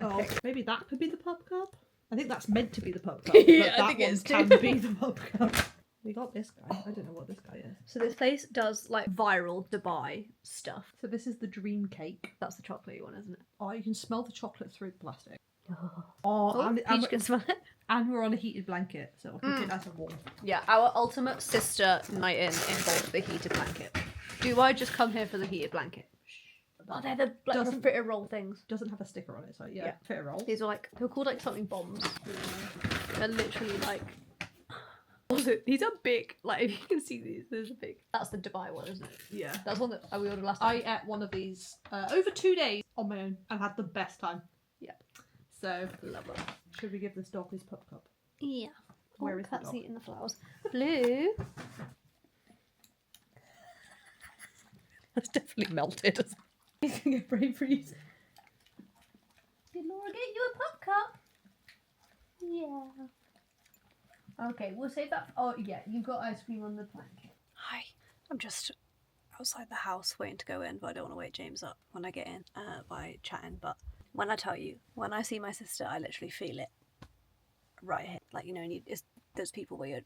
Oh, maybe that could be the pop cup? I think that's meant to be the pop cup. Yeah, but I think it is can too. be the pop cup. We got this guy. I don't know what this guy is. So this place does like viral Dubai stuff. So this is the dream cake. That's the chocolatey one, isn't it? Oh, you can smell the chocolate through the plastic. Oh, Peach can smell it. And we're on a heated blanket, so I'll keep it nice and warm. Yeah, our ultimate sister night in involved the heated blanket. Do I just come here for the heated blanket? Oh, they're the like Doesn't- refritter roll things. Doesn't have a sticker on it, so yeah, Yeah. fit a roll. These are like, they were called like something bombs. They're literally like, also, these are big. Like, if you can see these, these are big. That's the Dubai one, isn't it? Yeah. That's one that we ordered last I time. ate one of these over 2 days on my own and had the best time. Yeah. So, Love it. should we give this dog his pup cup? Yeah. Where is the Cat's dog? eating the flowers. Blue. That's definitely melted. He's gonna get brain freeze. Did Laura get you a pup cup? Yeah. Okay, we'll save that. Oh, yeah, you've got ice cream on the blanket. Hi. I'm just outside the house waiting to go in, but I don't want to wake James up when I get in by chatting. But when I tell you, when I see my sister, I literally feel it right here. Like, you know, there's people where you're,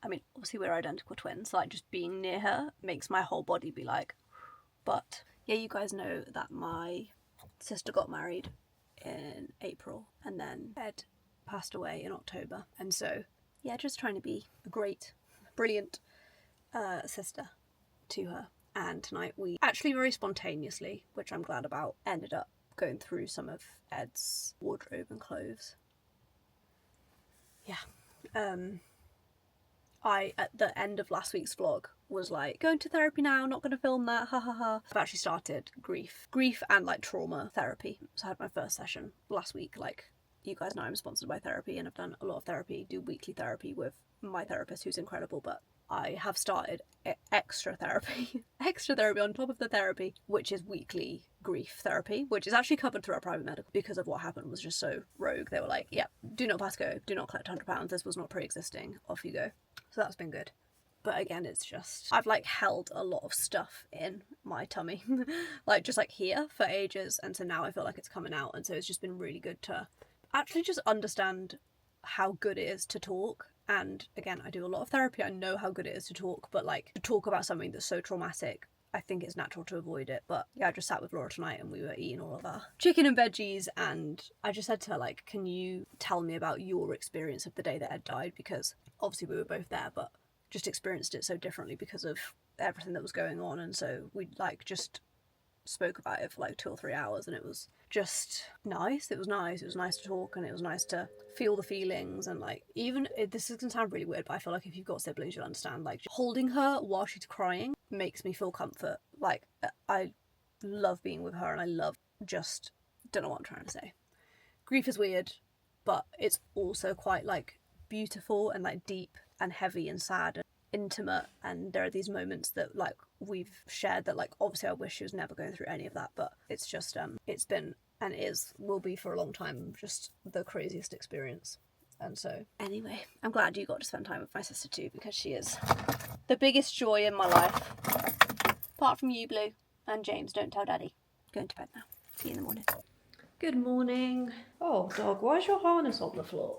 I mean, obviously we're identical twins, so like just being near her makes my whole body be like, but yeah, you guys know that my sister got married in April and then Ed passed away in October. And so, yeah, just trying to be a great, brilliant sister to her. And tonight we actually very spontaneously, which I'm glad about, ended up going through some of Ed's wardrobe and clothes. Yeah. I, at the end of last week's vlog, was like, going to therapy now, not going to film that, ha ha ha. I've actually started grief and like trauma therapy. So I had my first session last week. Like, you guys know I'm sponsored by therapy and I've done a lot of therapy, do weekly therapy with my therapist who's incredible, but I have started extra therapy on top of the therapy, which is weekly grief therapy, which is actually covered through our private medical because of what happened was just so rogue. They were like, yeah, do not pass go, do not collect £100, this was not pre-existing, off you go. So that's been good. But again, it's just, I've like held a lot of stuff in my tummy, like just like here for ages. And so now I feel like it's coming out. And so it's just been really good to actually just understand how good it is to talk. And again, I do a lot of therapy. I know how good it is to talk, but like to talk about something that's so traumatic, I think it's natural to avoid it. But yeah, I just sat with Laura tonight and we were eating all of our chicken and veggies. And I just said to her, like, can you tell me about your experience of the day that Ed died? Because obviously we were both there, but just experienced it so differently because of everything that was going on. And so we like just spoke about it for like 2 or 3 hours and it was just nice. It was nice to talk and it was nice to feel the feelings. And like, even this is gonna sound really weird, but I feel like if you've got siblings you'll understand, like holding her while she's crying makes me feel comfort. Like, I love being with her and I love just, don't know what I'm trying to say. Grief is weird, but it's also quite like beautiful and like deep and heavy and sad and intimate. And there are these moments that like we've shared that like obviously I wish she was never going through any of that, but it's just it's been and will be for a long time just the craziest experience. And so anyway, I'm glad you got to spend time with my sister too, because she is the biggest joy in my life, apart from you, Blue, and James. Don't tell Daddy. Going to bed now. See you in the morning. Good morning. Oh dog, why is your harness on the floor?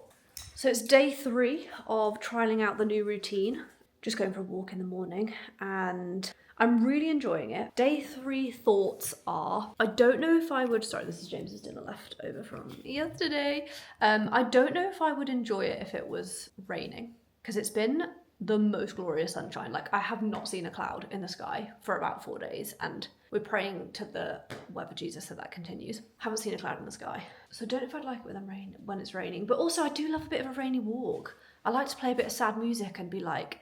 So it's day 3 of trialling out the new routine. Just going for a walk in the morning and I'm really enjoying it. Day 3 thoughts are, I don't know if I would, sorry, this is James's dinner left over from yesterday. I don't know if I would enjoy it if it was raining, because it's been the most glorious sunshine. Like, I have not seen a cloud in the sky for about 4 days and we're praying to the weather Jesus that that continues. Haven't seen a cloud in the sky. So I don't know if I'd like it when it's raining, but also I do love a bit of a rainy walk. I like to play a bit of sad music and be like,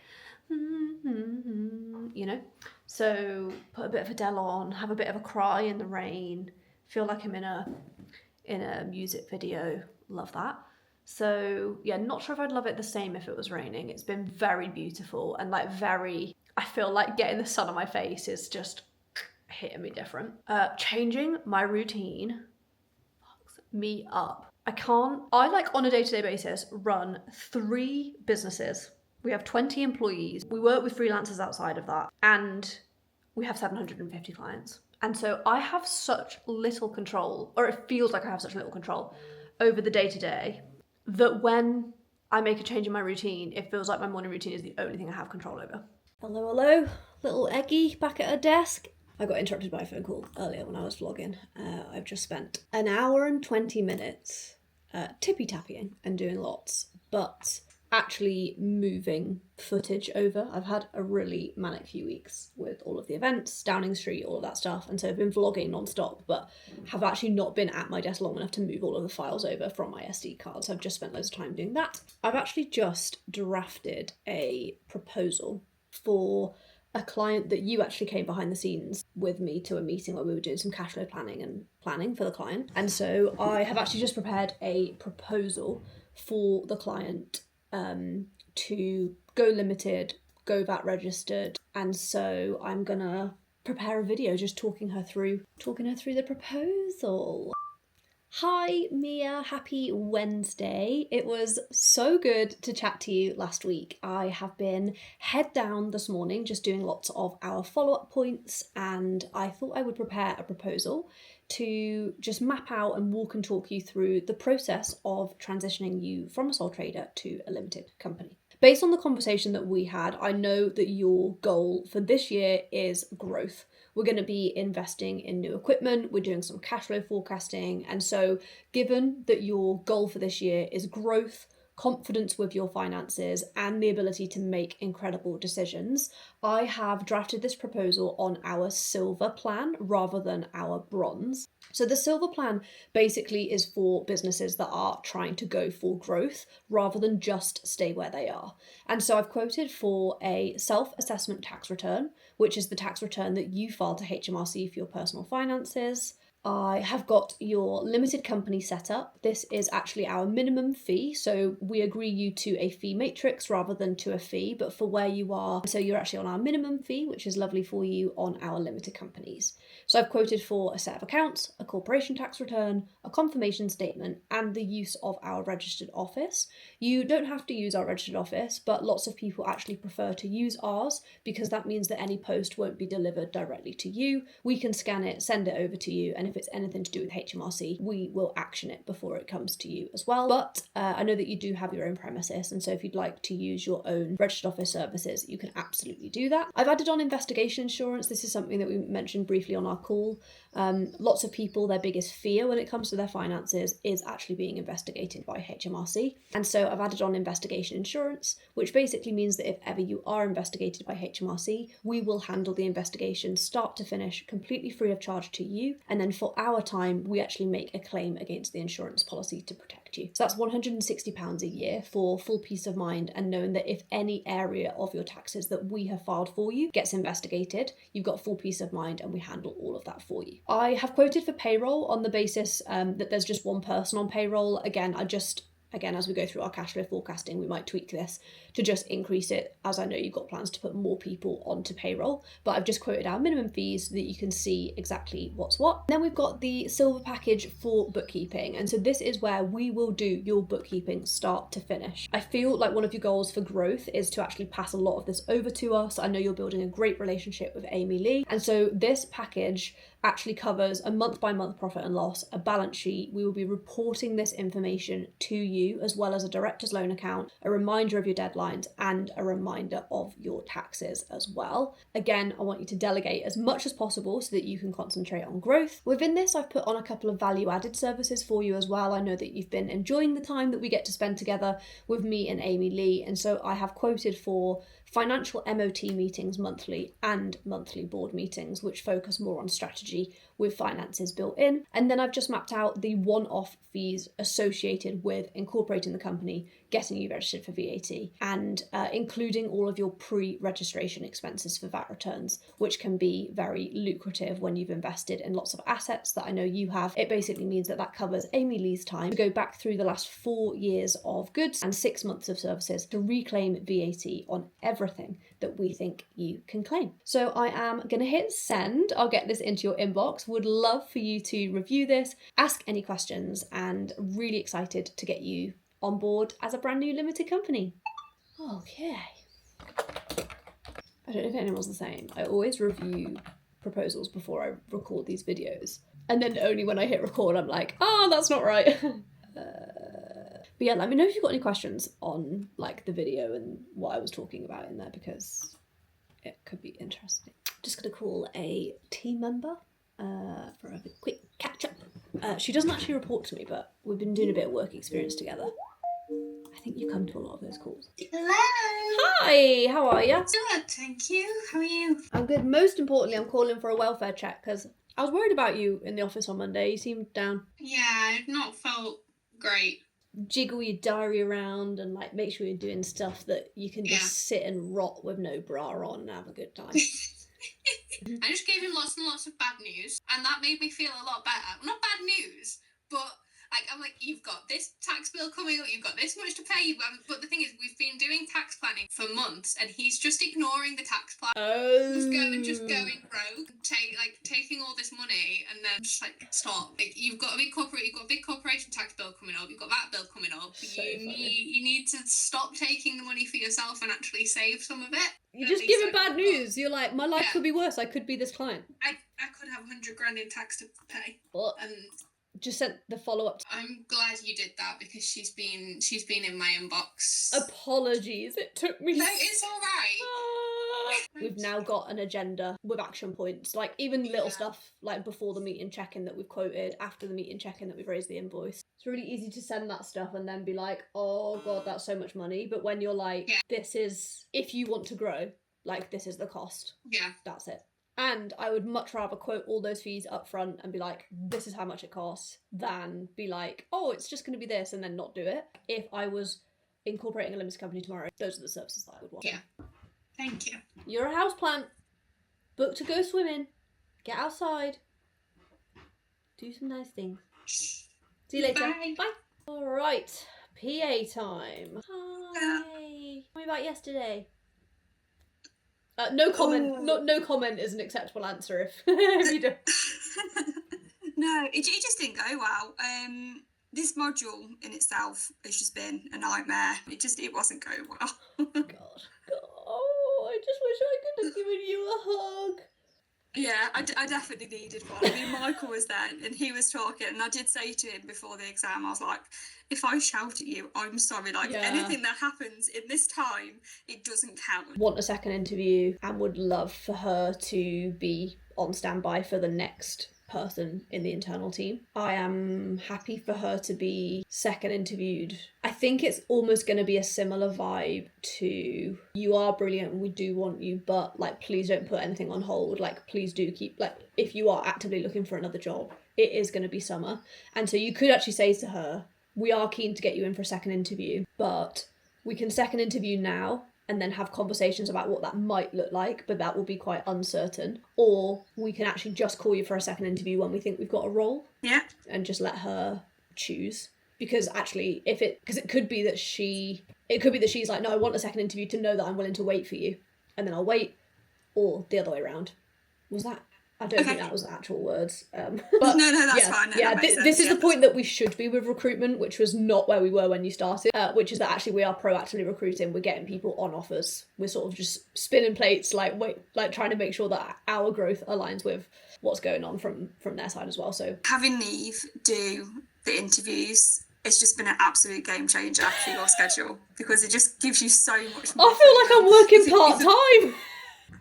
you know? So put a bit of Adele on, have a bit of a cry in the rain, feel like I'm in a music video. Love that. So yeah, not sure if I'd love it the same if it was raining. It's been very beautiful and like I feel like getting the sun on my face is just hitting me different. Changing my routine fucks me up. I like on a day-to-day basis run 3 businesses. We have 20 employees. We work with freelancers outside of that and we have 750 clients. And so I have such little control, or it feels like I have such little control over the day-to-day, that when I make a change in my routine, it feels like my morning routine is the only thing I have control over. Hello, little Eggy back at her desk. I got interrupted by a phone call earlier when I was vlogging. I've just spent an hour and 20 minutes tippy-tapping and doing lots, but actually moving footage over. I've had a really manic few weeks with all of the events, Downing Street, all of that stuff, and so I've been vlogging non-stop, but have actually not been at my desk long enough to move all of the files over from my SD card, so I've just spent loads of time doing that. I've actually just drafted a proposal for a client that you actually came behind the scenes with me to a meeting where we were doing some cash flow planning for the client. And so I have actually just prepared a proposal for the client to go limited, go VAT registered. And so I'm gonna prepare a video just talking her through the proposal. Hi Mia, happy Wednesday. It was so good to chat to you last week. I have been head down this morning just doing lots of our follow-up points, and I thought I would prepare a proposal to just map out and walk and talk you through the process of transitioning you from a sole trader to a limited company. Based on the conversation that we had, I know that your goal for this year is growth. We're going to be investing in new equipment, we're doing some cash flow forecasting, and so given that your goal for this year is growth, confidence with your finances, and the ability to make incredible decisions, I have drafted this proposal on our silver plan rather than our bronze. So the silver plan basically is for businesses that are trying to go for growth rather than just stay where they are. And so I've quoted for a self-assessment tax return, which is the tax return that you file to HMRC for your personal finances. I have got your limited company set up. This is actually our minimum fee, so we agree you to a fee matrix rather than to a fee, but for where you are, so you're actually on our minimum fee, which is lovely for you on our limited companies. So I've quoted for a set of accounts, a corporation tax return, a confirmation statement, and the use of our registered office. You don't have to use our registered office, but lots of people actually prefer to use ours because that means that any post won't be delivered directly to you. We can scan it, send it over to you, and if it's anything to do with HMRC, we will action it before it comes to you as well. But I know that you do have your own premises, and so if you'd like to use your own registered office services, you can absolutely do that. I've added on investigation insurance. This is something that we mentioned briefly on our call. Lots of people, their biggest fear when it comes to their finances is actually being investigated by HMRC. And so I've added on investigation insurance, which basically means that if ever you are investigated by HMRC, we will handle the investigation start to finish completely free of charge to you. And then for our time, we actually make a claim against the insurance policy to protect you. So that's £160 a year for full peace of mind and knowing that if any area of your taxes that we have filed for you gets investigated, you've got full peace of mind and we handle all of that for you. I have quoted for payroll on the basis that there's just one person on payroll. Again, as we go through our cash flow forecasting, we might tweak this to just increase it, as I know you've got plans to put more people onto payroll. But I've just quoted our minimum fees so that you can see exactly what's what. Then we've got the silver package for bookkeeping. And so this is where we will do your bookkeeping start to finish. I feel like one of your goals for growth is to actually pass a lot of this over to us. I know you're building a great relationship with Amy Lee. And so this package actually covers a month-by-month profit and loss, a balance sheet. We will be reporting this information to you, as well as a director's loan account, a reminder of your deadlines, and a reminder of your taxes as well. Again, I want you to delegate as much as possible so that you can concentrate on growth. Within this, I've put on a couple of value-added services for you as well. I know that you've been enjoying the time that we get to spend together with me and Amy Lee, and so I have quoted for financial MOT meetings monthly and monthly board meetings, which focus more on strategy with finances built in. And then I've just mapped out the one-off fees associated with incorporating the company, getting you registered for VAT, and including all of your pre-registration expenses for VAT returns, which can be very lucrative when you've invested in lots of assets that I know you have. It basically means that that covers Amy Lee's time to go back through the last 4 years of goods and 6 months of services to reclaim VAT on everything that we think you can claim. So I am going to hit send. I'll get this into your inbox. Would love for you to review this, ask any questions, and really excited to get you on board as a brand new limited company. Okay. I don't know if anyone's the same. I always review proposals before I record these videos. And then only when I hit record, I'm like, oh, that's not right. But yeah, let me know if you've got any questions on like the video and what I was talking about in there, because it could be interesting. Just gonna call a team member for a quick catch up. She doesn't actually report to me, but we've been doing a bit of work experience together. I think You come to a lot of those calls. Hello. Hi, how are you? Good, thank you. How are you? I'm good. Most importantly, I'm calling for a welfare check because I was worried about you in the office on Monday. You seemed down. Yeah, I've not felt great. Jiggle your diary around and like make sure you're doing stuff that you can just sit and rot with no bra on and have a good time. I just gave him lots and lots of bad news, and that made me feel a lot better. Not bad news, but I'm like, you've got this tax bill coming up, you've got this much to pay. But the thing is, we've been doing tax planning for months, and he's just ignoring the tax plan. Oh. Just going rogue, taking all this money, and then just like stop. Like, you've got a big corporation tax bill coming up. You've got that bill coming up. So you need to stop taking the money for yourself and actually save some of it. You just give him bad news. You're like, my life could be worse. I could be this client. I could have 100 grand in tax to pay. But And just sent the follow-up. I'm glad you did that because she's been in my inbox. Apologies. It took me. No, it's all right. We've now got an agenda with action points, like even little stuff like before the meeting check-in that we've quoted, after the meeting check-in that we've raised the invoice. It's really easy to send that stuff and then be like, oh god, that's so much money. But when you're like, this is, if you want to grow, like this is the cost. Yeah. That's it. And I would much rather quote all those fees up front and be like, this is how much it costs, than be like, oh, it's just going to be this, and then not do it. If I was incorporating a limited company tomorrow, those are the services that I would want. Yeah. Thank you. You're a houseplant. Book to go swimming. Get outside. Do some nice things. See you later. Bye. Bye. Alright. PA time. Hi. Tell me about yesterday. No comment. No comment is an acceptable answer if you don't. No, it just didn't go well. This module in itself has just been a nightmare. It wasn't going well. God. Oh, I just wish I could have given you a hug. Yeah, I definitely needed one. I mean, Michael was there and he was talking, and I did say to him before the exam, I was like, if I shout at you, I'm sorry. Like, anything that happens in this time, it doesn't count. Want a second interview and would love for her to be on standby for the next person in the internal team. I am happy for her to be second interviewed. I think it's almost going to be a similar vibe to, you are brilliant and we do want you, but like please don't put anything on hold. Like please do keep, like if you are actively looking for another job, it is going to be summer. And so you could actually say to her, we are keen to get you in for a second interview, but we can second interview now and then have conversations about what that might look like, but that will be quite uncertain. Or we can actually just call you for a second interview when we think we've got a role. Yeah. And just let her choose. Because actually, it could be that she's like, no, I want a second interview to know that I'm willing to wait for you. And then I'll wait. Or the other way around. Was that? I don't think that was the actual words. But no, that's fine. No, this is the point that we should be with recruitment, which was not where we were when you started, which is that actually we are proactively recruiting. We're getting people on offers. We're sort of just spinning plates, like trying to make sure that our growth aligns with what's going on from their side as well. So having Neve do the interviews, it's just been an absolute game changer for your schedule, because it just gives you so much more. I feel like I'm working part-time.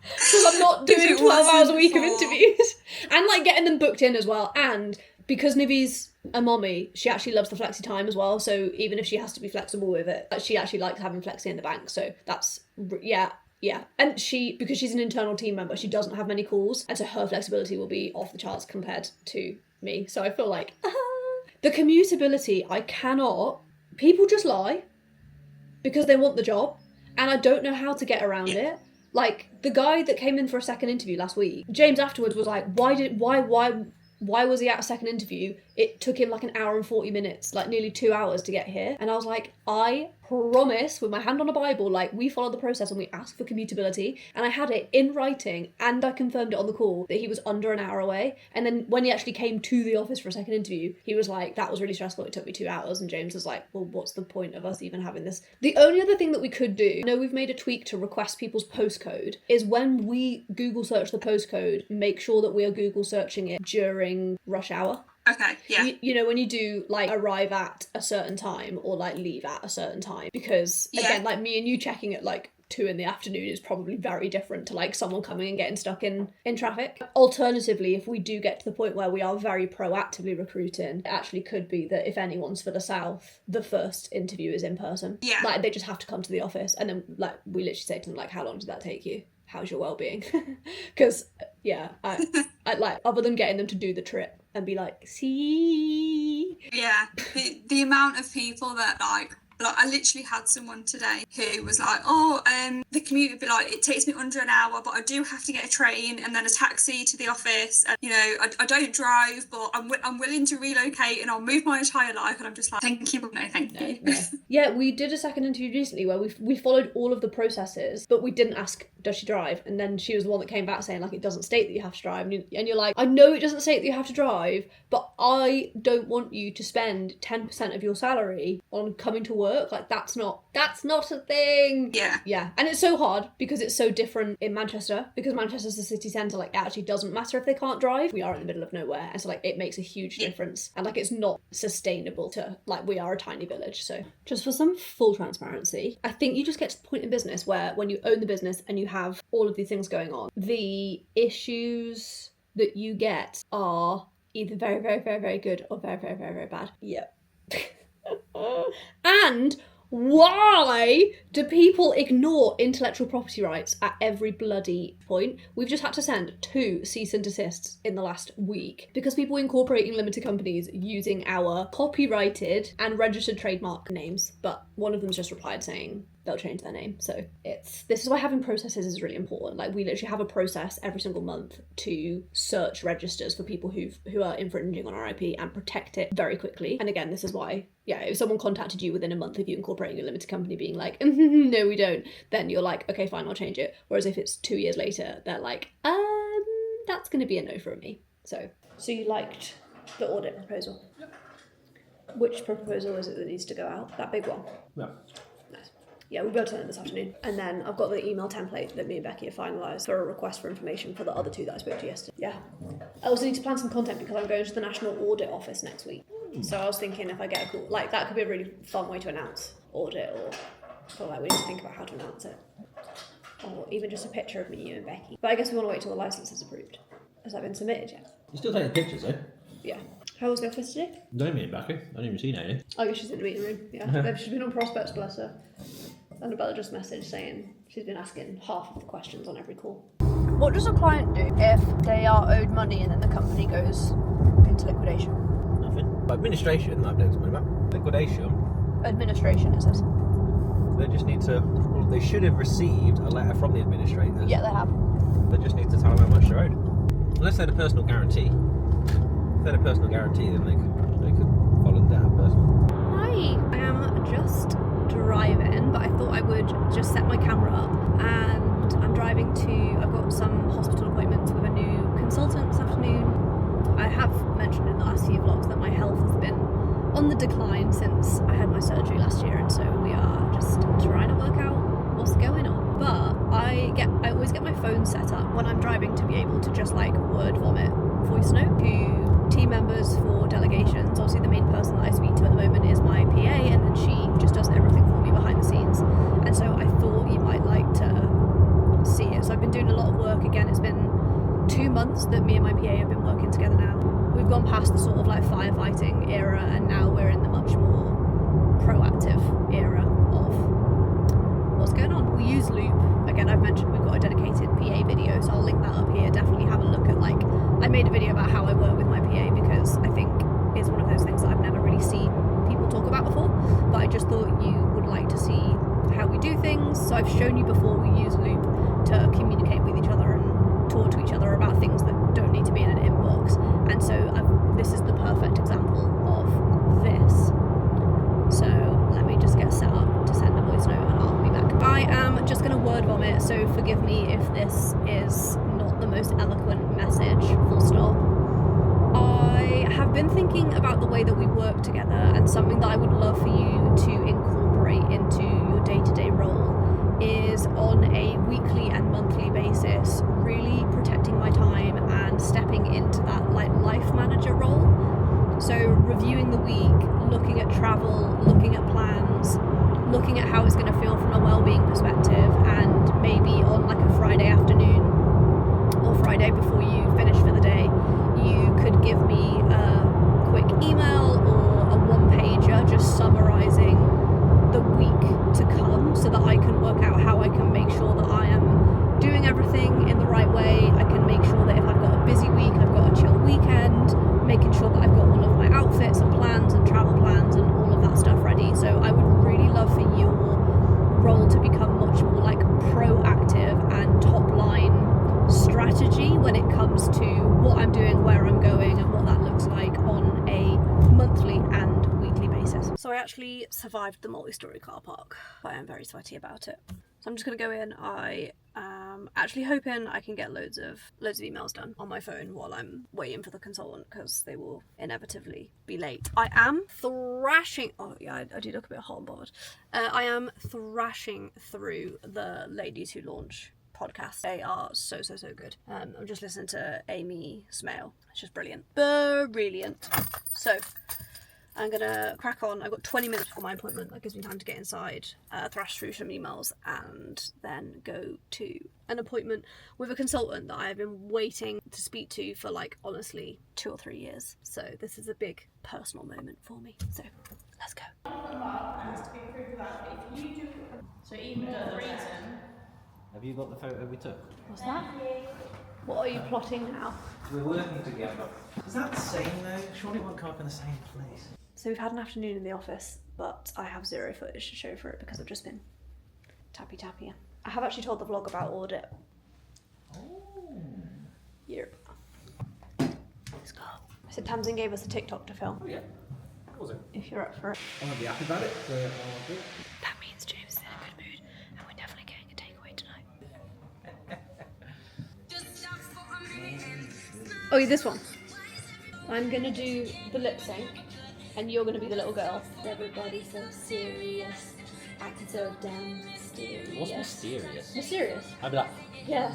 Because I'm not doing 12 hours a week of interviews. And like getting them booked in as well. And because Nivi's a mommy, she actually loves the flexi time as well. So even if she has to be flexible with it, she actually likes having flexi in the bank. So that's, yeah. And because she's an internal team member, she doesn't have many calls. And so her flexibility will be off the charts compared to me. So I feel like, the commutability, people just lie because they want the job. And I don't know how to get around it. Like, the guy that came in for a second interview last week, James afterwards was like, why was he at a second interview? It took him like an hour and 40 minutes, like nearly 2 hours to get here. And I was like, I promise, with my hand on a Bible, like we followed the process and we asked for commutability. And I had it in writing and I confirmed it on the call that he was under an hour away. And then when he actually came to the office for a second interview, he was like, that was really stressful. It took me 2 hours. And James was like, well, what's the point of us even having this? The only other thing that we could do, we've made a tweak to request people's postcode, is when we Google search the postcode, make sure that we are Google searching it during rush hour. Okay, yeah. When you do like arrive at a certain time or like leave at a certain time, because again, like me and you checking at like 2 in the afternoon is probably very different to like someone coming and getting stuck in traffic. Alternatively, if we do get to the point where we are very proactively recruiting, it actually could be that if anyone's for the south, the first interview is in person. Yeah. Like they just have to come to the office, and then like we literally say to them like, how long did that take you? How's your well-being? Because yeah, I like, other than getting them to do the trip and be like, see. Yeah, the amount of people that like I literally had someone today who was like, the commute would be like, it takes me under an hour, but I do have to get a train and then a taxi to the office. And, you know, I don't drive, but I'm willing to relocate and I'll move my entire life. And I'm just like, thank you, but no, thank you. Yeah, we did a second interview recently where we followed all of the processes, but we didn't ask, does she drive? And then she was the one that came back saying, like, it doesn't state that you have to drive. And you're like, I know it doesn't state that you have to drive, but I don't want you to spend 10% of your salary on coming to work. Like, that's not a thing. Yeah. And it's so hard because it's so different in Manchester, because Manchester's the city centre. Like, it actually doesn't matter if they can't drive. We are in the middle of nowhere, and so like it makes a huge difference, and like it's not sustainable to, like, we are a tiny village. So just for some full transparency, I think you just get to the point in business where when you own the business and you have all of these things going on, the issues that you get are either very, very, very, very good or very, very, very, very bad. Yep. And why do people ignore intellectual property rights at every bloody point? We've just had to send 2 cease and desists in the last week because people incorporating limited companies using our copyrighted and registered trademark names, but one of them's just replied saying they'll change their name. So this is why having processes is really important. Like, we literally have a process every single month to search registers for people who are infringing on our IP and protect it very quickly. And again, this is why, yeah, if someone contacted you within a month of you incorporating a limited company being like, no, we don't, then you're like, okay, fine, I'll change it. Whereas if it's 2 years later, they're like, that's going to be a no from me. So you liked the audit proposal? Yep. Which proposal is it that needs to go out? That big one? Yeah. Yeah, we'll be able to send it this afternoon. And then I've got the email template that me and Becky have finalised for a request for information for the other 2 that I spoke to yesterday. Yeah. I also need to plan some content because I'm going to the National Audit Office next week. So I was thinking if I get a cool, like, that could be a really fun way to announce audit, or like we need to think about how to announce it. Or even just a picture of me, you and Becky. But I guess we want to wait till the licence is approved. Has that been submitted yet? You still taking pictures, eh? Yeah. How was the office today? Don't mean Becky. I haven't even seen her. I guess she's in the meeting room. Yeah. She's been on prospects, bless her. Annabella just messaged saying she's been asking half of the questions on every call. What does a client do if they are owed money and then the company goes into liquidation? Nothing. Administration, I don't know about. Liquidation. Administration, it says. They just need to. Well, they should have received a letter from the administrators. Yeah, they have. They just need to tell them how much they're owed. Unless they had a personal guarantee. If they had a personal guarantee, then they could volunteer a person. Hi, I am just driving, but I thought I would just set my camera up, and I'm driving I've got some hospital appointments with a new consultant this afternoon. I have mentioned in the last few vlogs that my health has been on the decline since I had my surgery last year, and so we are just trying to work out what's going on. But I always get my phone set up when I'm driving to be able to just like word vomit voice note to team members for delegations. Obviously the main person that I speak to at the moment is my PA, and then she just does everything for me behind the scenes, and so I thought you might like to see it. So I've been doing a lot of work. Again, it's been 2 months that me and my PA have been working together now. We've gone past the sort of like firefighting era, and now we're in the much more proactive era of what's going on. We use Loop. Again, I've mentioned we've got a dedicated PA video, so I'll link that up here. Definitely have a look at, like, I made a video about how I work with my PA because I think it's one of those things that I've never really seen people talk about before, but I just thought you would like to see how we do things. So I've shown you before we use Loop to communicate with each other and talk to each other about things that don't need to be in an inbox, and so this is the perfect example of this. So let me just get set up to send a voice note and I'll be back. I am just going to word vomit, so forgive me if this is not the most eloquent message, full stop. I have been thinking about the way that we work together, and something that I would love for you to incorporate into your day-to-day role is on a weekly and monthly basis really protecting my time and stepping into that like life manager role. So reviewing the week, looking at travel, looking at plans, looking at how it's going to feel from a well-being perspective, and maybe on like a Friday afternoon or Friday before you finish for the day, you could give me a quick email or a one-pager just summarising the week to come, so that I can work out how I can make sure that I am doing everything in the right way. I can make sure that if I've got a busy week, I've got a chill weekend, making sure that I've got all of my outfits and plans and travel plans and all of that stuff ready. So I would really love for your role to become much more like proactive and top line strategy when it comes to what I'm doing, where I'm going, and what that looks like on a monthly and weekly basis. So I actually survived the multi-story car park, but I am very sweaty about it. So I'm just going to go in. I am actually hoping I can get loads of emails done on my phone while I'm waiting for the consultant, because they will inevitably be late. I am thrashing... Oh yeah, I do look a bit hot and bothered. I am thrashing through the Ladies Who Launch podcast. They are so good. I'm just listening to Amy Smale. It's just brilliant. Brilliant. So... I'm gonna crack on. I've got 20 minutes before my appointment. That gives me time to get inside, thrash through some emails, and then go to an appointment with a consultant that I have been waiting to speak to for like honestly 2 or 3 years. So this is a big personal moment for me. So let's go. So even the reason. Have you got the photo we took? What's that? What are you plotting now? We're working together. Is that the same though? Surely it won't come up in the same place. So we've had an afternoon in the office, but I have 0 footage to show for it because I've just been tappy. I have actually told the vlog about audit. Oh. Yep. Let's go. So Tamsin gave us a TikTok to film. Oh yeah. What was it? If you're up for it. I'm gonna be happy about it. That means James is in a good mood, and we're definitely getting a takeaway tonight. Oh, yeah, this one. I'm gonna do the lip sync, and you're gonna be the little girl. Everybody's so serious, acting so damn mysterious. What's mysterious? Mysterious. I'd be like, Yeah.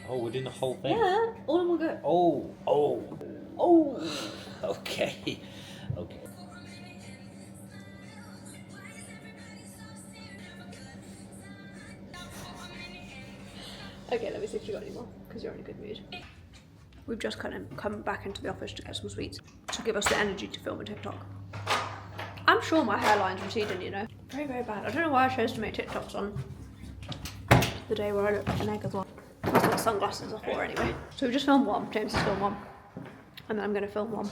oh, we're doing the whole thing. Yeah. All in one go. Oh. Okay. Okay, let me see if you got any more, because you're in a good mood. We've just kind of come back into the office to get some sweets to give us the energy to film a TikTok. I'm sure my hairline's receding, you know. Very bad. I don't know why I chose to make TikToks on the day where I look like an egg as well. That's what sunglasses are for anyway. So we've just filmed one. James has filmed one. And then I'm going to film one.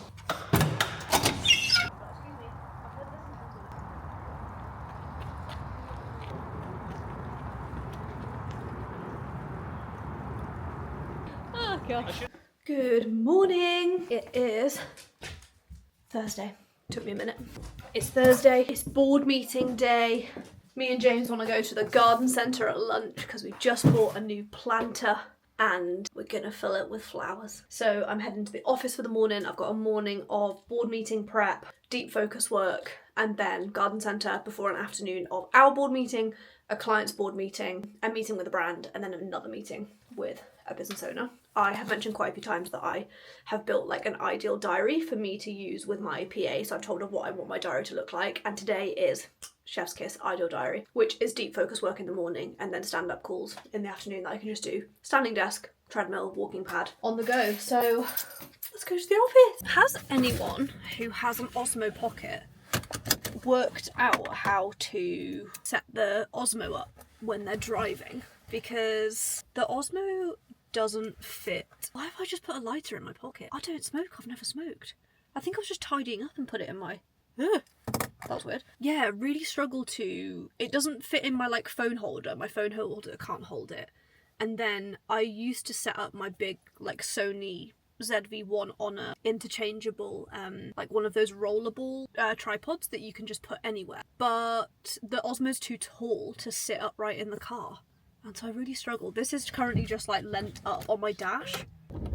Oh gosh. Good morning. It is Thursday. Took me a minute. It's Thursday. It's board meeting day. Me and James want to go to the garden centre at lunch because we just bought a new planter and we're gonna fill it with flowers. So I'm heading to the office for the morning. I've got a morning of board meeting prep, deep focus work, and then garden centre before an afternoon of our board meeting, a client's board meeting, a meeting with a brand, and then another meeting with a business owner. I have mentioned quite a few times that I have built like an ideal diary for me to use with my PA. So I've told her what I want my diary to look like. And today is chef's kiss ideal diary, which is deep focus work in the morning and then stand-up calls in the afternoon that I can just do. Standing desk, treadmill, walking pad, on the go. So let's go to the office. Has anyone who has an Osmo Pocket worked out how to set the Osmo up when they're driving? Because the Osmo doesn't fit. Why have I just put a lighter in my pocket? I don't smoke. I've never smoked. I think I was just tidying up and put it in my... That was weird. Yeah, really struggle to... It doesn't fit in my like phone holder. My phone holder can't hold it. And then I used to set up my big like Sony ZV-1 on a interchangeable like one of those rollable tripods that you can just put anywhere. But the Osmo's too tall to sit upright in the car. And so I really struggle. This is currently just like lent up on my dash,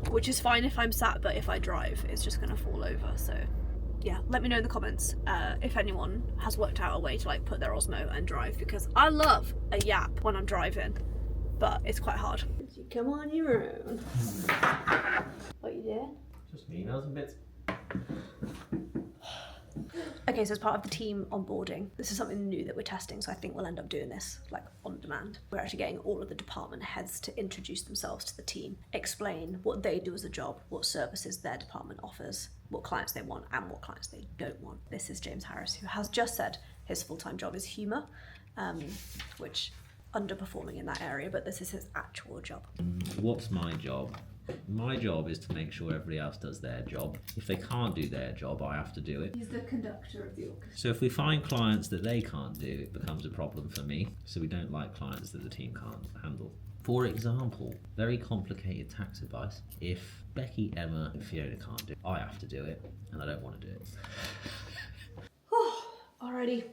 which is fine if I'm sat, but if I drive, it's just gonna fall over. So yeah, let me know in the comments if anyone has worked out a way to like put their Osmo and drive, because I love a yap when I'm driving, but it's quite hard. You come on your own. What you doing? Just emails and bits. Okay, so as part of the team onboarding, this is something new that we're testing, so I think we'll end up doing this like on demand. We're actually getting all of the department heads to introduce themselves to the team, explain what they do as a job, what services their department offers, what clients they want and what clients they don't want. This is James Harris, who has just said his full-time job is humour, which underperforming in that area, but this is his actual job. What's my job? My job is to make sure everybody else does their job. If they can't do their job, I have to do it. He's the conductor of the orchestra. So if we find clients that they can't do, it becomes a problem for me. So we don't like clients that the team can't handle. For example, very complicated tax advice. If Becky, Emma and Fiona can't do it, I have to do it, and I don't want to do it. Alrighty.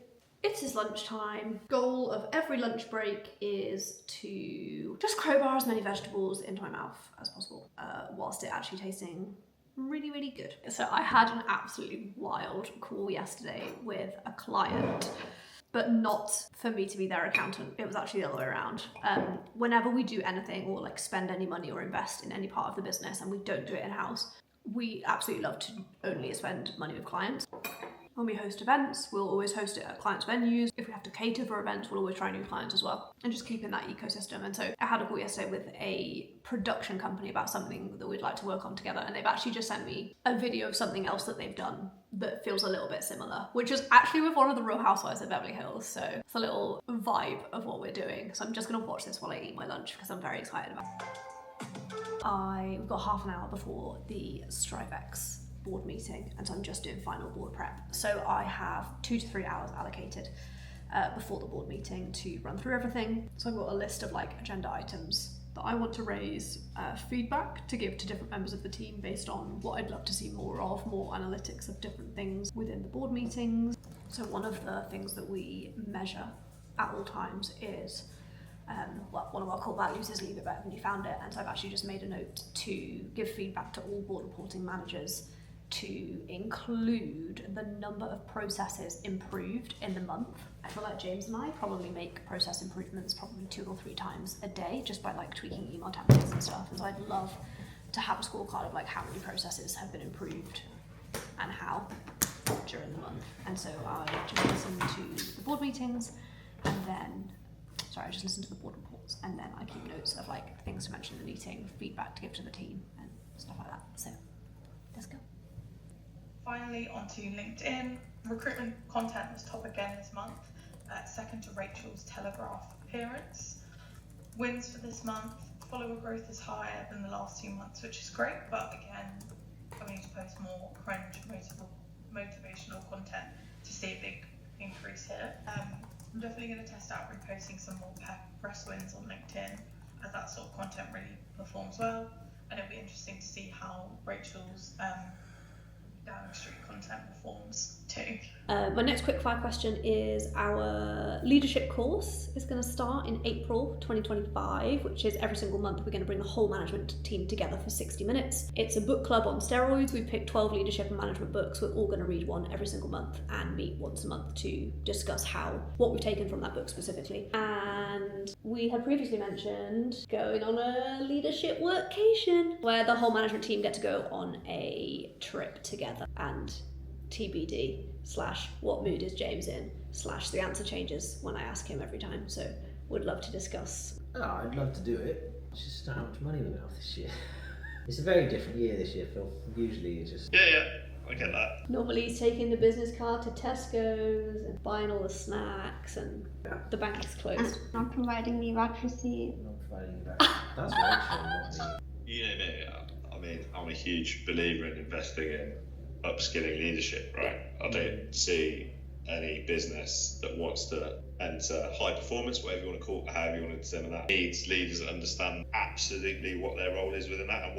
It is lunchtime. Goal of every lunch break is to just crowbar as many vegetables into my mouth as possible, whilst it actually tasting really, really good. So I had an absolutely wild call yesterday with a client, but not for me to be their accountant. It was actually the other way around. Whenever we do anything or like spend any money or invest in any part of the business and we don't do it in-house, we absolutely love to only spend money with clients. When we host events, we'll always host it at clients' venues. If we have to cater for events, we'll always try new clients as well. And just keep in that ecosystem. And so I had a call yesterday with a production company about something that we'd like to work on together. And they've actually just sent me a video of something else that they've done that feels a little bit similar, which is actually with one of the Real Housewives of Beverly Hills. So it's a little vibe of what we're doing. So I'm just gonna watch this while I eat my lunch because I'm very excited about it. We've got half an hour before the Strivex board meeting, and so I'm just doing final board prep. So I have 2 to 3 hours allocated before the board meeting to run through everything. So I've got a list of like agenda items that I want to raise feedback to give to different members of the team based on what I'd love to see more of, more analytics of different things within the board meetings. So one of the things that we measure at all times is one of our core values is leave it better than you found it, and so I've actually just made a note to give feedback to all board reporting managers to include the number of processes improved in the month. I feel like James and I probably make process improvements probably 2 or 3 times a day just by like tweaking email templates and stuff, and so I'd love to have a scorecard of like how many processes have been improved and how during the month. And so I just listen to the board meetings and then I just listen to the board reports and then I keep notes of like things to mention in the meeting, feedback to give to the team and stuff like that. So let's go. Finally, onto LinkedIn. Recruitment content was top again this month, second to Rachel's Telegraph appearance. Wins for this month, follower growth is higher than the last 2 months, which is great, but again, I need to post more cringe motivational content to see a big increase here. I'm definitely going to test out reposting some more press wins on LinkedIn, as that sort of content really performs well, and it'll be interesting to see how Rachel's Downing Street content performs too. My next quickfire question is our leadership course is going to start in April 2025, which is every single month we're going to bring the whole management team together for 60 minutes. It's a book club on steroids. We've picked 12 leadership and management books. We're all going to read one every single month and meet once a month to discuss what we've taken from that book specifically. And we had previously mentioned going on a leadership workcation where the whole management team get to go on a trip together, and TBD / what mood is James in / the answer changes when I ask him every time, so would love to discuss. Oh, I'd love to do it. It's just not how much money we have this year. It's a very different year this year, Phil. Usually you just... Yeah, I get that. Normally he's taking the business card to Tesco's and buying all the snacks, and the bank is closed. Not providing me VAT receipt. Not providing you VAT. That's Rachel, not me. You know me, I mean, I'm a huge believer in investing in upskilling leadership, right? I don't see any business that wants to enter high performance, whatever you want to call it, however you want to determine that, needs leaders that understand absolutely what their role is within that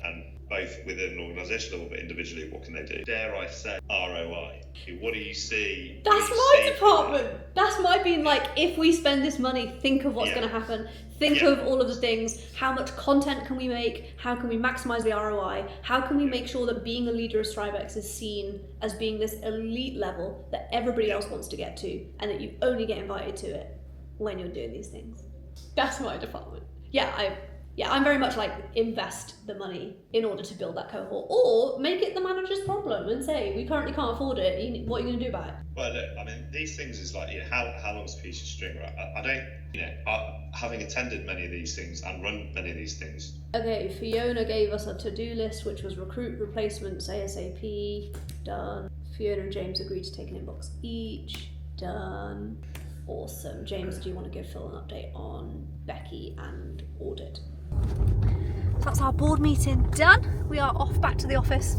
and both within an organisation level but individually, what can they do? Dare I say ROI? What do you see? That's my department. That's my being like, if we spend this money, think of what's going to happen. Think of all of the things. How much content can we make? How can we maximize the ROI? How can we make sure that being a leader of Strivex is seen as being this elite level that everybody else wants to get to, and that you only get invited to it when you're doing these things? That's my department. Yeah, Yeah, I'm very much like invest the money in order to build that cohort, or make it the manager's problem and say we currently can't afford it. What are you going to do about it? Well, look, I mean, these things is like, how long's a piece of string, right? I don't, having attended many of these things and run many of these things. Okay, Fiona gave us a to-do list, which was recruit replacements ASAP. Done. Fiona and James agreed to take an inbox each. Done. Awesome. James, do you want to give Phil an update on Becky and audit? So that's our board meeting done. We are off back to the office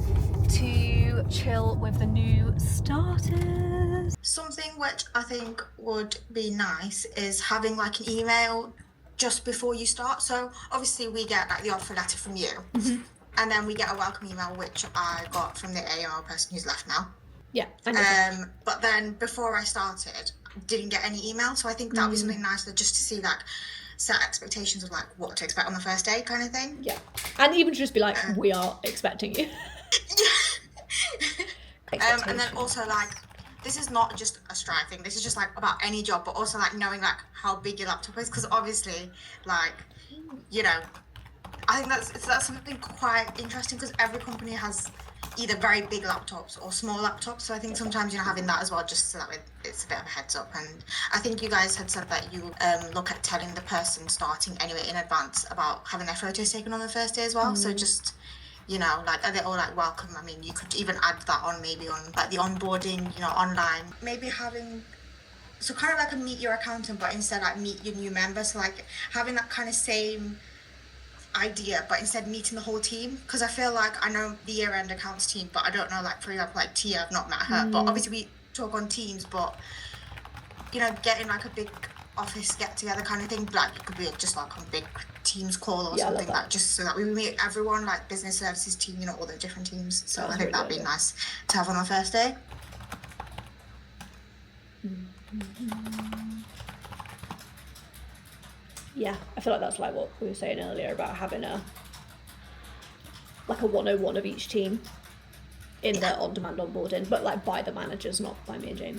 to chill with the new starters. Something which I think would be nice is having like an email just before you start. So obviously we get like the offer letter from you, and then we get a welcome email which I got from the AML person who's left now. Yeah. But then before I started, didn't get any email, so I think that would be something nice just to see like set expectations of like what to expect on the first day kind of thing. Yeah, and even just be like, we are expecting you. And then also like, this is not just a Strive thing, this is just like about any job, but also like knowing like how big your laptop is, because obviously like, you know, I think that's something quite interesting, because every company has either very big laptops or small laptops, so I think sometimes, you know, having that as well, just so that it's a bit of a heads up. And I think you guys had said that you look at telling the person starting anyway in advance about having their photos taken on the first day as well. So just, you know, like, are they all like welcome? I mean, you could even add that on maybe on like the onboarding, you know, online. Maybe having, so kind of like a meet your accountant, but instead like meet your new member. So like having that kind of same idea, but instead meeting the whole team, because I feel like I know the year-end accounts team, but I don't know, like, for example, like Tia, I've not met her, but obviously we talk on Teams, but, you know, getting like a big office get-together kind of thing, like it could be just like a big Teams call or something, like just so that we meet everyone, like business services team, you know, all the different teams. So I think that'd be nice to have on the first day. Yeah, I feel like that's like what we were saying earlier about having a 101 of each team in the on-demand onboarding, but like by the managers, not by me and James.